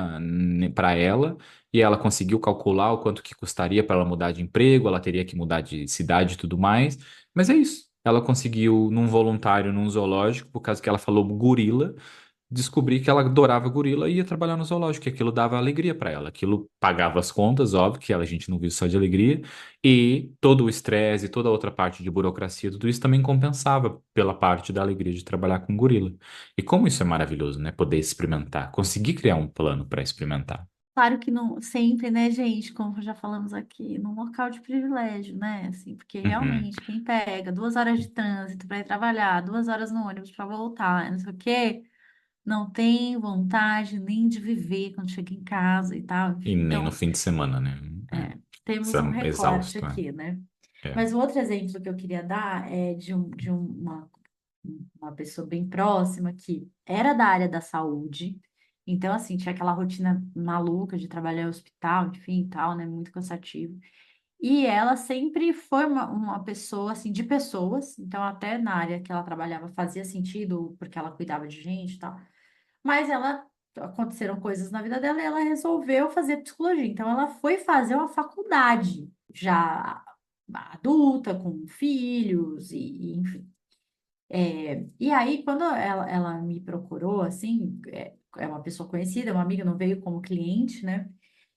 para ela, e ela conseguiu calcular o quanto que custaria para ela mudar de emprego, ela teria que mudar de cidade e tudo mais. Mas é isso. Ela conseguiu, num voluntário, num zoológico, por causa que ela falou gorila, descobri que ela adorava gorila e ia trabalhar no zoológico, que aquilo dava alegria para ela. Aquilo pagava as contas, óbvio, que a gente não vive só de alegria, e todo o estresse, toda a outra parte de burocracia, tudo isso também compensava pela parte da alegria de trabalhar com gorila. E como isso é maravilhoso, né? Poder experimentar, conseguir criar um plano para experimentar. Claro que não sempre, né, gente, como já falamos aqui, num local de privilégio, né? Assim, porque Uhum. realmente quem pega 2 horas de trânsito para ir trabalhar, 2 horas no ônibus para voltar, não sei o quê, não tem vontade nem de viver quando chega em casa e tal. E Enfim. nem no Então, fim de semana, né? É. temos Isso um é recorte exausto, aqui, né? é. Mas o outro exemplo que eu queria dar é uma pessoa bem próxima que era da área da saúde. Então, assim, tinha aquela rotina maluca de trabalhar em hospital, enfim, e tal, né? Muito cansativo. E ela sempre foi uma pessoa, assim, de pessoas. Então, até na área que ela trabalhava fazia sentido, porque ela cuidava de gente e tal. Mas aconteceram coisas na vida dela e ela resolveu fazer psicologia. Então, ela foi fazer uma faculdade, já adulta, com filhos, enfim. E aí, quando ela me procurou, assim, é uma pessoa conhecida, uma amiga, não veio como cliente, né?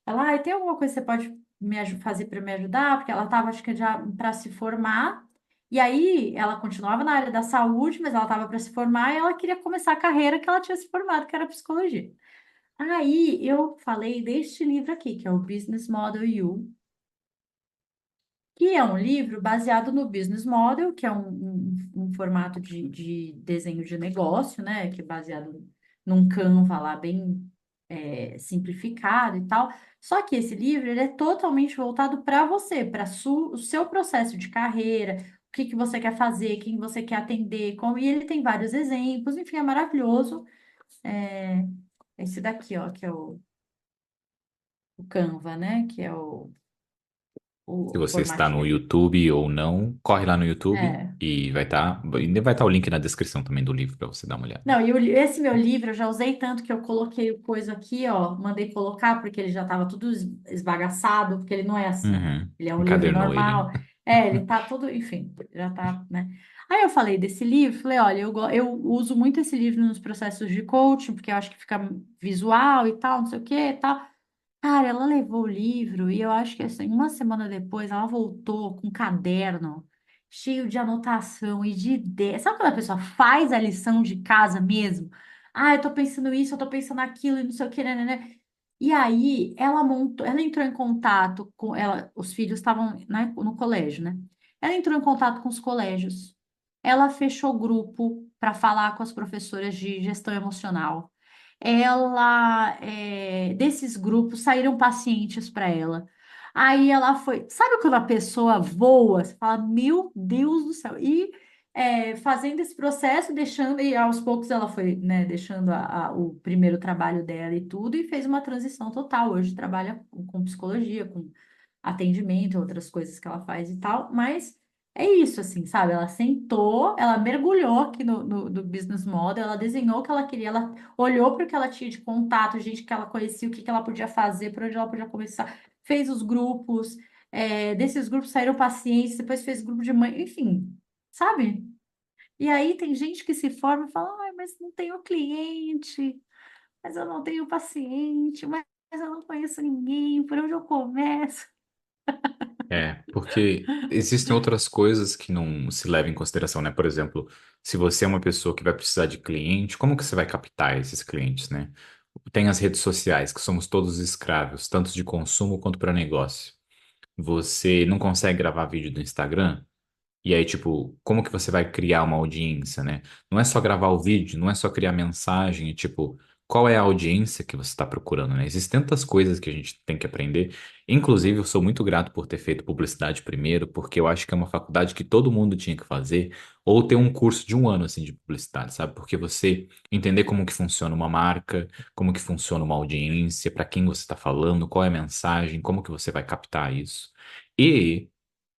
Ela, tem alguma coisa que você pode fazer para me ajudar? Porque ela estava, acho que já para se formar. E aí, ela continuava na área da saúde, mas ela estava para se formar e ela queria começar a carreira que ela tinha se formado, que era psicologia. Aí, eu falei deste livro aqui, que é o Business Model You, que é um livro baseado no Business Model, que é um formato de desenho de negócio, né? Que é baseado num Canva lá bem simplificado e tal. Só que esse livro ele é totalmente voltado para você, para o seu processo de carreira, o que que você quer fazer, quem você quer atender, como, e ele tem vários exemplos, enfim, é maravilhoso. É, esse daqui, ó, que é o Canva, né? Que é Se o você está no formatinho. YouTube ou não, corre lá no YouTube É. e vai estar o link na descrição também do livro para você dar uma olhada. Não, e esse meu livro eu já usei tanto que eu coloquei o coisa aqui, ó, mandei colocar porque ele já estava tudo esbagaçado, porque ele não é assim. Uhum. Ele é um livro Encadernou ele, normal. Ele tá todo, enfim, já tá, né? Aí eu falei desse livro, falei, olha, eu uso muito esse livro nos processos de coaching, porque eu acho que fica visual e tal, não sei o que e tal. Cara, ela levou o livro e eu acho que assim, uma semana depois ela voltou com um caderno cheio de anotação e de ideia. Sabe quando a pessoa faz a lição de casa mesmo? Ah, eu tô pensando isso, eu tô pensando aquilo e não sei o que, né? E aí ela montou, ela entrou em contato com ela, os filhos estavam, né, no colégio, né? Ela entrou em contato com os colégios. Ela fechou grupo para falar com as professoras de gestão emocional. Desses grupos saíram pacientes para ela. Aí ela foi, sabe quando a pessoa voa? Você fala, meu Deus do céu. E fazendo esse processo, deixando, e aos poucos ela foi, né, deixando o primeiro trabalho dela e tudo, e fez uma transição total. Hoje trabalha com psicologia, com atendimento, outras coisas que ela faz e tal, mas é isso, assim, sabe? Ela sentou, ela mergulhou aqui no Business Model, ela desenhou o que ela queria, ela olhou para o que ela tinha de contato, gente que ela conhecia, o que que ela podia fazer, por onde ela podia começar, fez os grupos, desses grupos saíram pacientes, depois fez grupo de mãe, enfim, sabe? E aí tem gente que se forma e fala, ai, mas não tenho cliente, mas eu não tenho paciente, mas eu não conheço ninguém, por onde eu começo? porque existem outras coisas que não se levam em consideração, né? Por exemplo, se você é uma pessoa que vai precisar de cliente, como que você vai captar esses clientes, né? Tem as redes sociais, que somos todos escravos, tanto de consumo quanto para negócio. Você não consegue gravar vídeo do Instagram? E aí, tipo, como que você vai criar uma audiência, né? Não é só gravar o vídeo, não é só criar mensagem, tipo, qual é a audiência que você está procurando, né? Existem tantas coisas que a gente tem que aprender. Inclusive, eu sou muito grato por ter feito publicidade primeiro, porque eu acho que é uma faculdade que todo mundo tinha que fazer, ou ter um curso de um ano, assim, de publicidade, sabe? Porque você entender como que funciona uma marca, como que funciona uma audiência, para quem você está falando, qual é a mensagem, como que você vai captar isso. E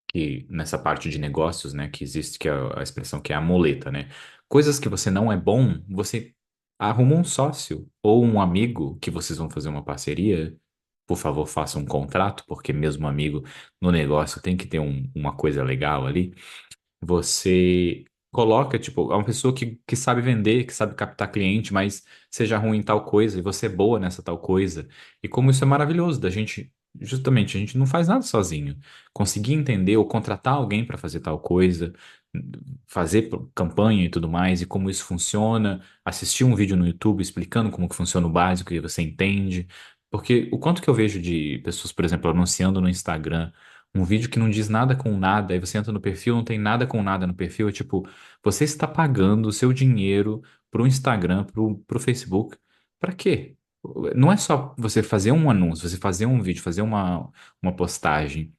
que nessa parte de negócios, né, que existe, que é a expressão que é a muleta, né? Coisas que você não é bom, você arruma um sócio ou um amigo que vocês vão fazer uma parceria. Por favor, faça um contrato, porque mesmo amigo no negócio tem que ter uma coisa legal ali. Você coloca, tipo, é uma pessoa que sabe vender, que sabe captar cliente, mas seja ruim em tal coisa e você é boa nessa tal coisa. E como isso é maravilhoso da gente, justamente, a gente não faz nada sozinho. Conseguir entender ou contratar alguém para fazer tal coisa, fazer campanha e tudo mais, e como isso funciona, assistir um vídeo no YouTube explicando como que funciona o básico e você entende. Porque o quanto que eu vejo de pessoas, por exemplo, anunciando no Instagram um vídeo que não diz nada com nada, aí você entra no perfil, não tem nada com nada no perfil, é tipo, você está pagando o seu dinheiro pro Instagram, pro Facebook, para quê? Não é só você fazer um anúncio, você fazer um vídeo, fazer uma postagem.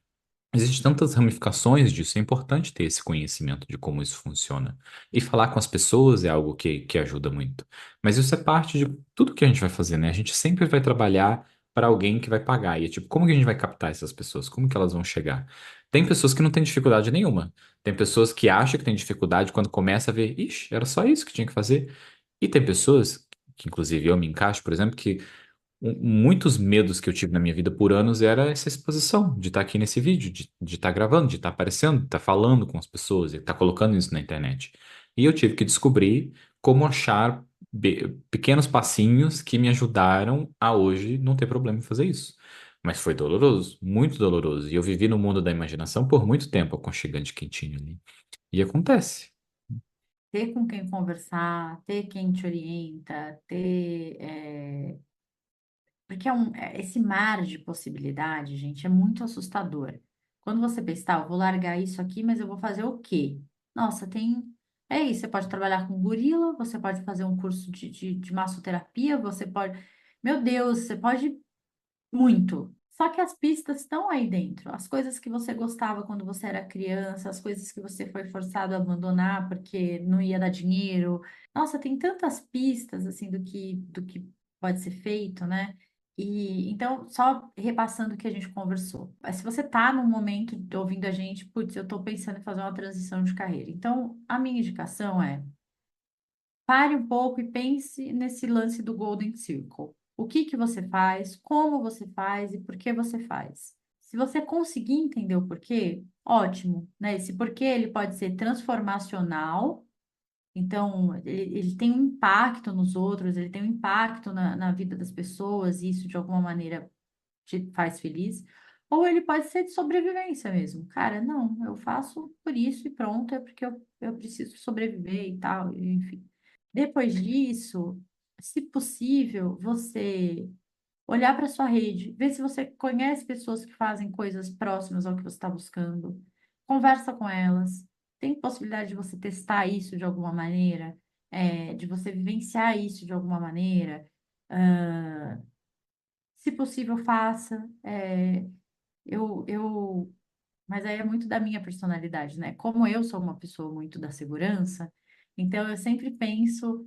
Existem tantas ramificações disso, é importante ter esse conhecimento de como isso funciona. E falar com as pessoas é algo que ajuda muito. Mas isso é parte de tudo que a gente vai fazer, né? A gente sempre vai trabalhar para alguém que vai pagar. E é tipo, como que a gente vai captar essas pessoas? Como que elas vão chegar? Tem pessoas que não têm dificuldade nenhuma. Tem pessoas que acham que têm dificuldade quando começa a ver, ixi, era só isso que tinha que fazer. E tem pessoas, que inclusive eu me encaixo, por exemplo, que muitos medos que eu tive na minha vida por anos era essa exposição, de estar aqui nesse vídeo, de estar gravando, de estar aparecendo, de estar falando com as pessoas, de estar colocando isso na internet. E eu tive que descobrir como achar pequenos passinhos que me ajudaram a hoje não ter problema em fazer isso. Mas foi doloroso, muito doloroso. E eu vivi no mundo da imaginação por muito tempo, aconchegante, quentinho ali. E acontece. Ter com quem conversar, ter quem te orienta, porque esse mar de possibilidade, gente, é muito assustador. Quando você pensa, tá, eu vou largar isso aqui, mas eu vou fazer o quê? Nossa, tem. É isso, você pode trabalhar com gorila, você pode fazer um curso de massoterapia, você pode. Meu Deus, você pode muito. Só que as pistas estão aí dentro. As coisas que você gostava quando você era criança, as coisas que você foi forçado a abandonar porque não ia dar dinheiro. Nossa, tem tantas pistas assim do que pode ser feito, né? E então, só repassando o que a gente conversou. Se você está num momento de ouvindo a gente, putz, eu estou pensando em fazer uma transição de carreira. Então, a minha indicação é pare um pouco e pense nesse lance do Golden Circle. O que que você faz, como você faz e por que você faz. Se você conseguir entender o porquê, ótimo, né? Esse porquê ele pode ser transformacional, então ele tem um impacto nos outros, ele tem um impacto na vida das pessoas, e isso de alguma maneira te faz feliz. Ou ele pode ser de sobrevivência mesmo. Cara, não, eu faço por isso e pronto, é porque eu preciso sobreviver e tal, enfim. Depois disso, se possível, você olhar para sua rede, ver se você conhece pessoas que fazem coisas próximas ao que você está buscando, conversa com elas. Tem possibilidade de você testar isso de alguma maneira, de você vivenciar isso de alguma maneira. Ah, se possível, faça. Mas aí é muito da minha personalidade, né? Como eu sou uma pessoa muito da segurança, então eu sempre penso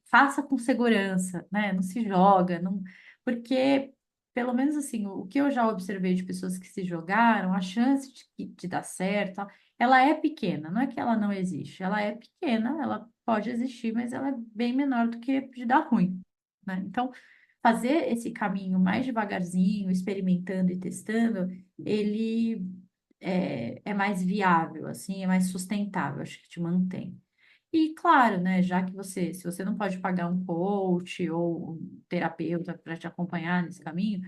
faça com segurança, né? Não se joga, não, porque pelo menos assim, o que eu já observei de pessoas que se jogaram, a chance de dar certo, ela é pequena, não é que ela não existe, ela é pequena, ela pode existir, mas ela é bem menor do que de dar ruim, né? Então, fazer esse caminho mais devagarzinho, experimentando e testando, ele é mais viável, assim, é mais sustentável, acho que te mantém. E claro, né, já que se você não pode pagar um coach ou um terapeuta para te acompanhar nesse caminho,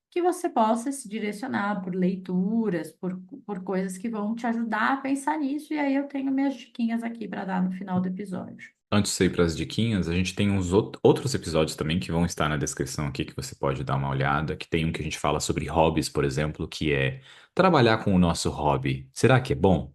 que você possa se direcionar por leituras, por coisas que vão te ajudar a pensar nisso. E aí eu tenho minhas diquinhas aqui para dar no final do episódio. antes de sair para as diquinhas, a gente tem uns outros episódios também que vão estar na descrição aqui que você pode dar uma olhada. Que tem um que a gente fala sobre hobbies, por exemplo, que é trabalhar com o nosso hobby. Será que é bom?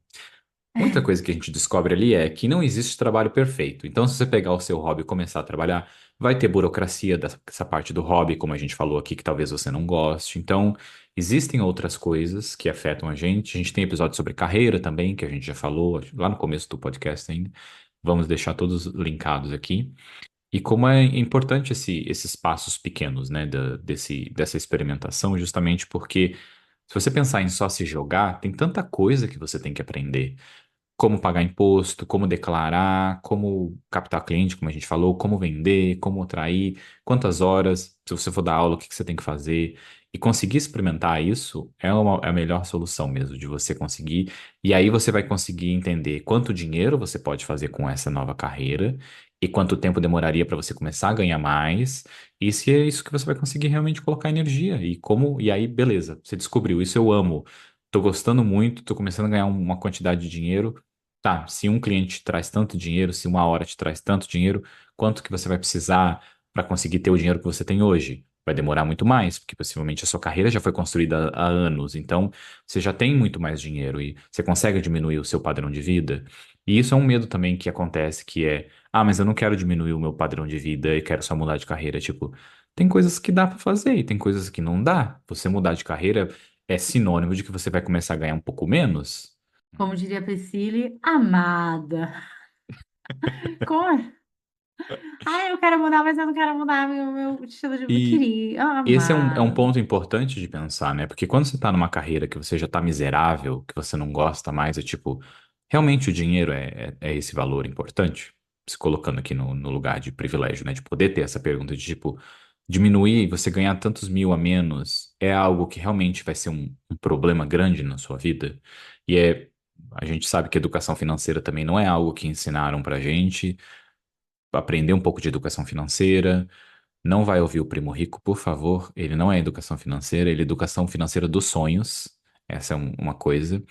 Muita coisa que a gente descobre ali é que não existe trabalho perfeito. Então, se você pegar o seu hobby e começar a trabalhar, vai ter burocracia dessa parte do hobby, como a gente falou aqui, que talvez você não goste. Então, existem outras coisas que afetam a gente. A gente tem episódio sobre carreira também, que a gente já falou lá no começo do podcast ainda. Vamos deixar todos linkados aqui. E como é importante esses passos pequenos, né, dessa experimentação, justamente porque se você pensar em só se jogar, tem tanta coisa que você tem que aprender como pagar imposto, como declarar, como captar cliente, como a gente falou, como vender, como atrair, quantas horas, se você for dar aula, o que que você tem que fazer. E conseguir experimentar isso é a melhor solução mesmo, de você conseguir. E aí você vai conseguir entender quanto dinheiro você pode fazer com essa nova carreira e quanto tempo demoraria para você começar a ganhar mais. E se é isso que você vai conseguir realmente colocar energia. E como, e aí, beleza, você descobriu, isso eu amo. Tô gostando muito, tô começando a ganhar uma quantidade de dinheiro. Tá, se um cliente te traz tanto dinheiro, se uma hora te traz tanto dinheiro, quanto que você vai precisar para conseguir ter o dinheiro que você tem hoje? Vai demorar muito mais, porque possivelmente a sua carreira já foi construída há anos, então você já tem muito mais dinheiro e você consegue diminuir o seu padrão de vida. E isso é um medo também que acontece, que é, ah, mas eu não quero diminuir o meu padrão de vida e quero só mudar de carreira. Tipo, tem coisas que dá para fazer e tem coisas que não dá. Você mudar de carreira é sinônimo de que você vai começar a ganhar um pouco menos. Como diria a Priscila, amada. Como? Eu quero mudar, mas eu não quero mudar meu estilo de vida. E Queria, esse é um amada. ponto importante de pensar, né? Porque quando você tá numa carreira que você já tá miserável, que você não gosta mais, é tipo, realmente o dinheiro é esse valor importante? Se colocando aqui no lugar de privilégio, né? De poder ter essa pergunta de tipo, diminuir, você ganhar tantos mil a menos, é algo que realmente vai ser um problema grande na sua vida? E a gente sabe que educação financeira também não é algo que ensinaram pra gente. Aprender um pouco de educação financeira. Não vai ouvir o Primo Rico, por favor. Ele não é educação financeira, ele é educação financeira dos sonhos. Essa é uma coisa.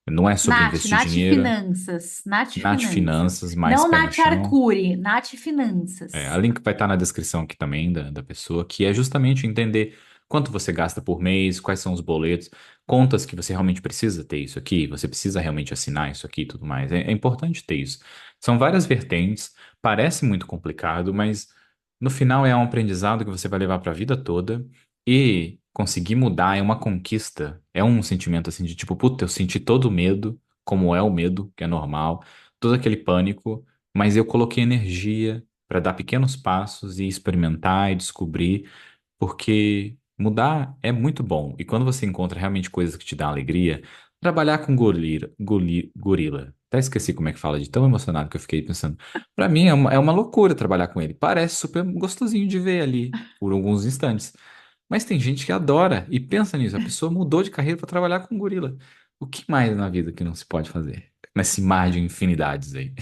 Não é sobre investir Nath dinheiro. Finanças, Nath Nath Finanças. Finanças, mais Não pé no Nath chão. Arcuri, Nath A Finanças. link vai estar na descrição aqui também da pessoa, que é justamente entender quanto você gasta por mês, quais são os boletos, contas que você realmente precisa ter isso aqui, você precisa realmente assinar isso aqui e tudo mais. É importante ter isso. São várias vertentes, parece muito complicado, mas no final é um aprendizado que você vai levar para a vida toda e conseguir mudar é uma conquista, é um sentimento assim de tipo, puta, eu senti todo o medo, como é o medo, que é normal, todo aquele pânico, mas eu coloquei energia para dar pequenos passos e experimentar e descobrir, porque mudar é muito bom. E quando você encontra realmente coisas que te dão alegria, trabalhar com gorila. Até esqueci como é que fala, de tão emocionado que eu fiquei pensando. Para mim é uma loucura trabalhar com ele. Parece super gostosinho de ver ali por alguns instantes. Mas tem gente que adora e pensa nisso. A pessoa mudou de carreira para trabalhar com gorila. O que mais na vida que não se pode fazer? Nesse mar de infinidades aí.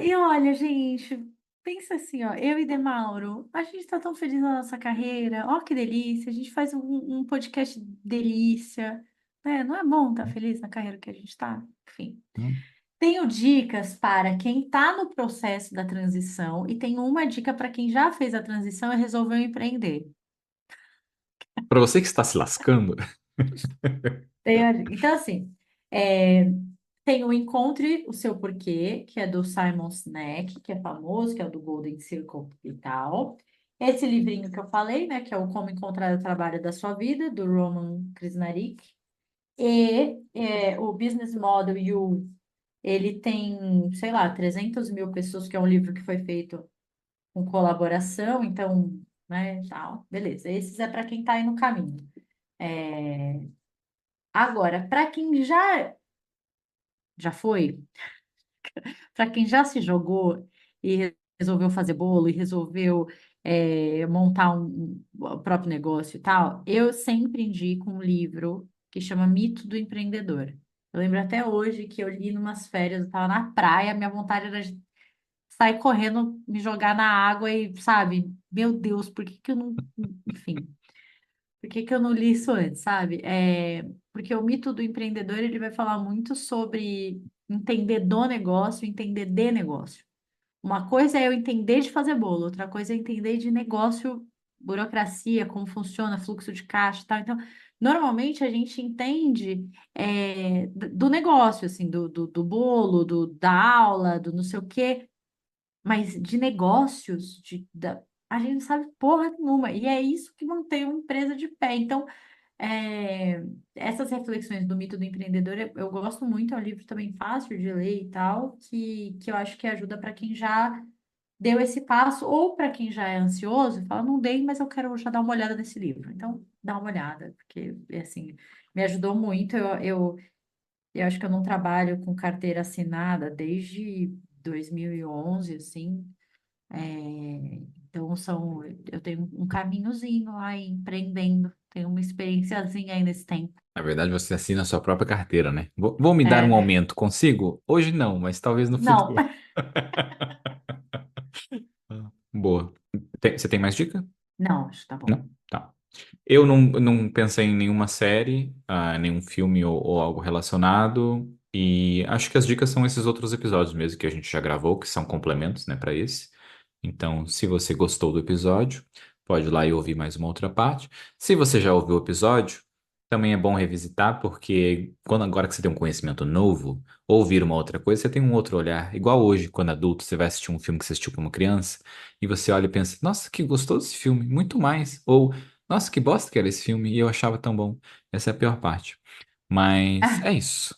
E olha, gente, pensa assim, ó, eu e Demauro, a gente tá tão feliz na nossa carreira, ó que delícia, a gente faz um podcast delícia, né? Não é bom estar feliz na carreira que a gente tá? Enfim. Tenho dicas para quem está no processo da transição e tenho uma dica para quem já fez a transição e resolveu empreender. Para você que está se lascando, Então, assim, é, tem o Encontre o Seu Porquê, que é do Simon Sinek, que é famoso, que é o do Golden Circle e tal. Esse livrinho que eu falei, né, que é o Como Encontrar o Trabalho da Sua Vida, do Roman Krishnarik. E o Business Model You, ele tem, sei lá, 300 mil pessoas, que é um livro que foi feito com colaboração, então, né, tal, beleza. Esses é para quem está aí no caminho. É, Agora, para quem já foi, para quem já se jogou e resolveu fazer bolo e resolveu montar o próprio negócio e tal, eu sempre indico um livro que chama Mito do Empreendedor. Eu lembro até hoje que eu li numas férias, eu estava na praia, minha vontade era de sair correndo, me jogar na água e, sabe, meu Deus, por que que eu não, enfim, por que que eu não li isso antes, sabe? Porque o mito do empreendedor, ele vai falar muito sobre entender do negócio, entender de negócio. Uma coisa é eu entender de fazer bolo, outra coisa é entender de negócio, burocracia, como funciona, fluxo de caixa e tal. Então, normalmente a gente entende do negócio, assim, do bolo, da aula, do não sei o quê, mas de negócios, a gente não sabe porra nenhuma. E é isso que mantém uma empresa de pé. Então, é, essas reflexões do mito do empreendedor, eu gosto muito, é um livro também fácil de ler e tal, que eu acho que ajuda para quem já deu esse passo, ou para quem já é ansioso e fala, não dei, mas eu quero já dar uma olhada nesse livro. Então, dá uma olhada, porque, assim, me ajudou muito. Eu acho que eu não trabalho com carteira assinada desde 2011, assim. É, então, eu tenho um caminhozinho aí empreendendo, tenho uma experiênciazinha aí nesse tempo. Na verdade, você assina a sua própria carteira, né? Vou me dar um É, aumento, consigo? Hoje não, mas talvez no não, futuro. Boa. Você tem mais dica? não, acho que tá bom. Não? Tá. Eu não pensei em nenhuma série, nenhum filme ou algo relacionado. E acho que as dicas são esses outros episódios mesmo que a gente já gravou, que são complementos, né, para esse. Então, se você gostou do episódio, pode ir lá e ouvir mais uma outra parte. Se você já ouviu o episódio, também é bom revisitar, porque quando agora que você tem um conhecimento novo, ouvir uma outra coisa, você tem um outro olhar. Igual hoje, quando adulto, você vai assistir um filme que você assistiu como criança, e você olha e pensa, nossa, que gostoso esse filme, muito mais. Ou nossa, que bosta que era esse filme e eu achava tão bom. Essa é a pior parte. Mas é isso.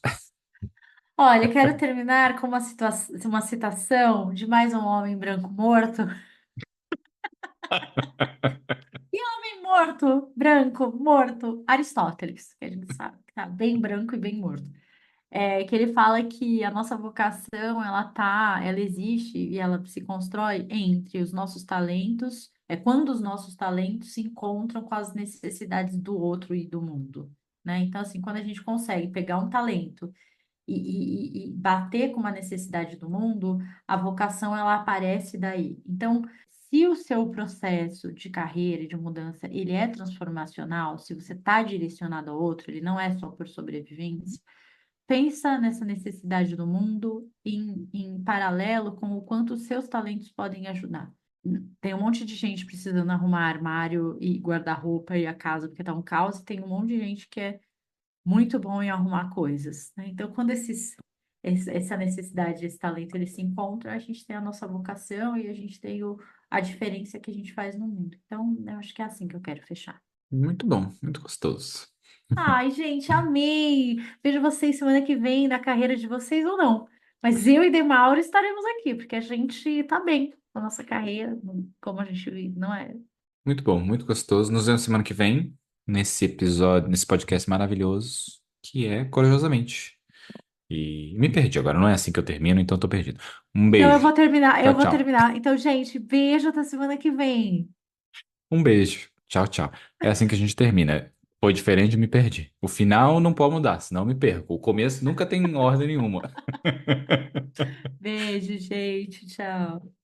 Olha, quero terminar com uma citação de mais um homem branco morto. E homem morto, branco, morto, Aristóteles, que a gente sabe que tá bem branco e bem morto. Que ele fala que a nossa vocação, ela existe e ela se constrói entre os nossos talentos, quando os nossos talentos se encontram com as necessidades do outro e do mundo, né? Então, assim, quando a gente consegue pegar um talento e bater com uma necessidade do mundo, a vocação ela aparece daí. Então, se o seu processo de carreira e de mudança ele é transformacional, se você está direcionado ao outro, ele não é só por sobrevivência, pensa nessa necessidade do mundo em paralelo com o quanto os seus talentos podem ajudar. Tem um monte de gente precisando arrumar armário e guarda-roupa e a casa porque tá um caos, e tem um monte de gente que é muito bom em arrumar coisas, né? Então, quando essa necessidade, esse talento, eles se encontram, a gente tem a nossa vocação e a gente tem a diferença que a gente faz no mundo. Então, eu acho que é assim que eu quero fechar. Muito bom, muito gostoso. Ai, gente, amei! Vejo vocês semana que vem na carreira de vocês ou não. Mas eu e Demauro estaremos aqui, porque a gente tá bem na nossa carreira, como a gente vive, não é? Muito bom, muito gostoso. Nos vemos semana que vem, nesse episódio, nesse podcast maravilhoso, que é Corajosamente. E me perdi agora, não é assim que eu termino, então tô perdido. Um Então beijo. eu Tchau, vou tchau. terminar. Então, gente, beijo até semana que vem. Um beijo. Tchau, tchau. É assim que a gente termina. Foi diferente, me perdi. O final não pode mudar, senão eu me perco. O começo nunca tem ordem nenhuma. Beijo, gente. Tchau.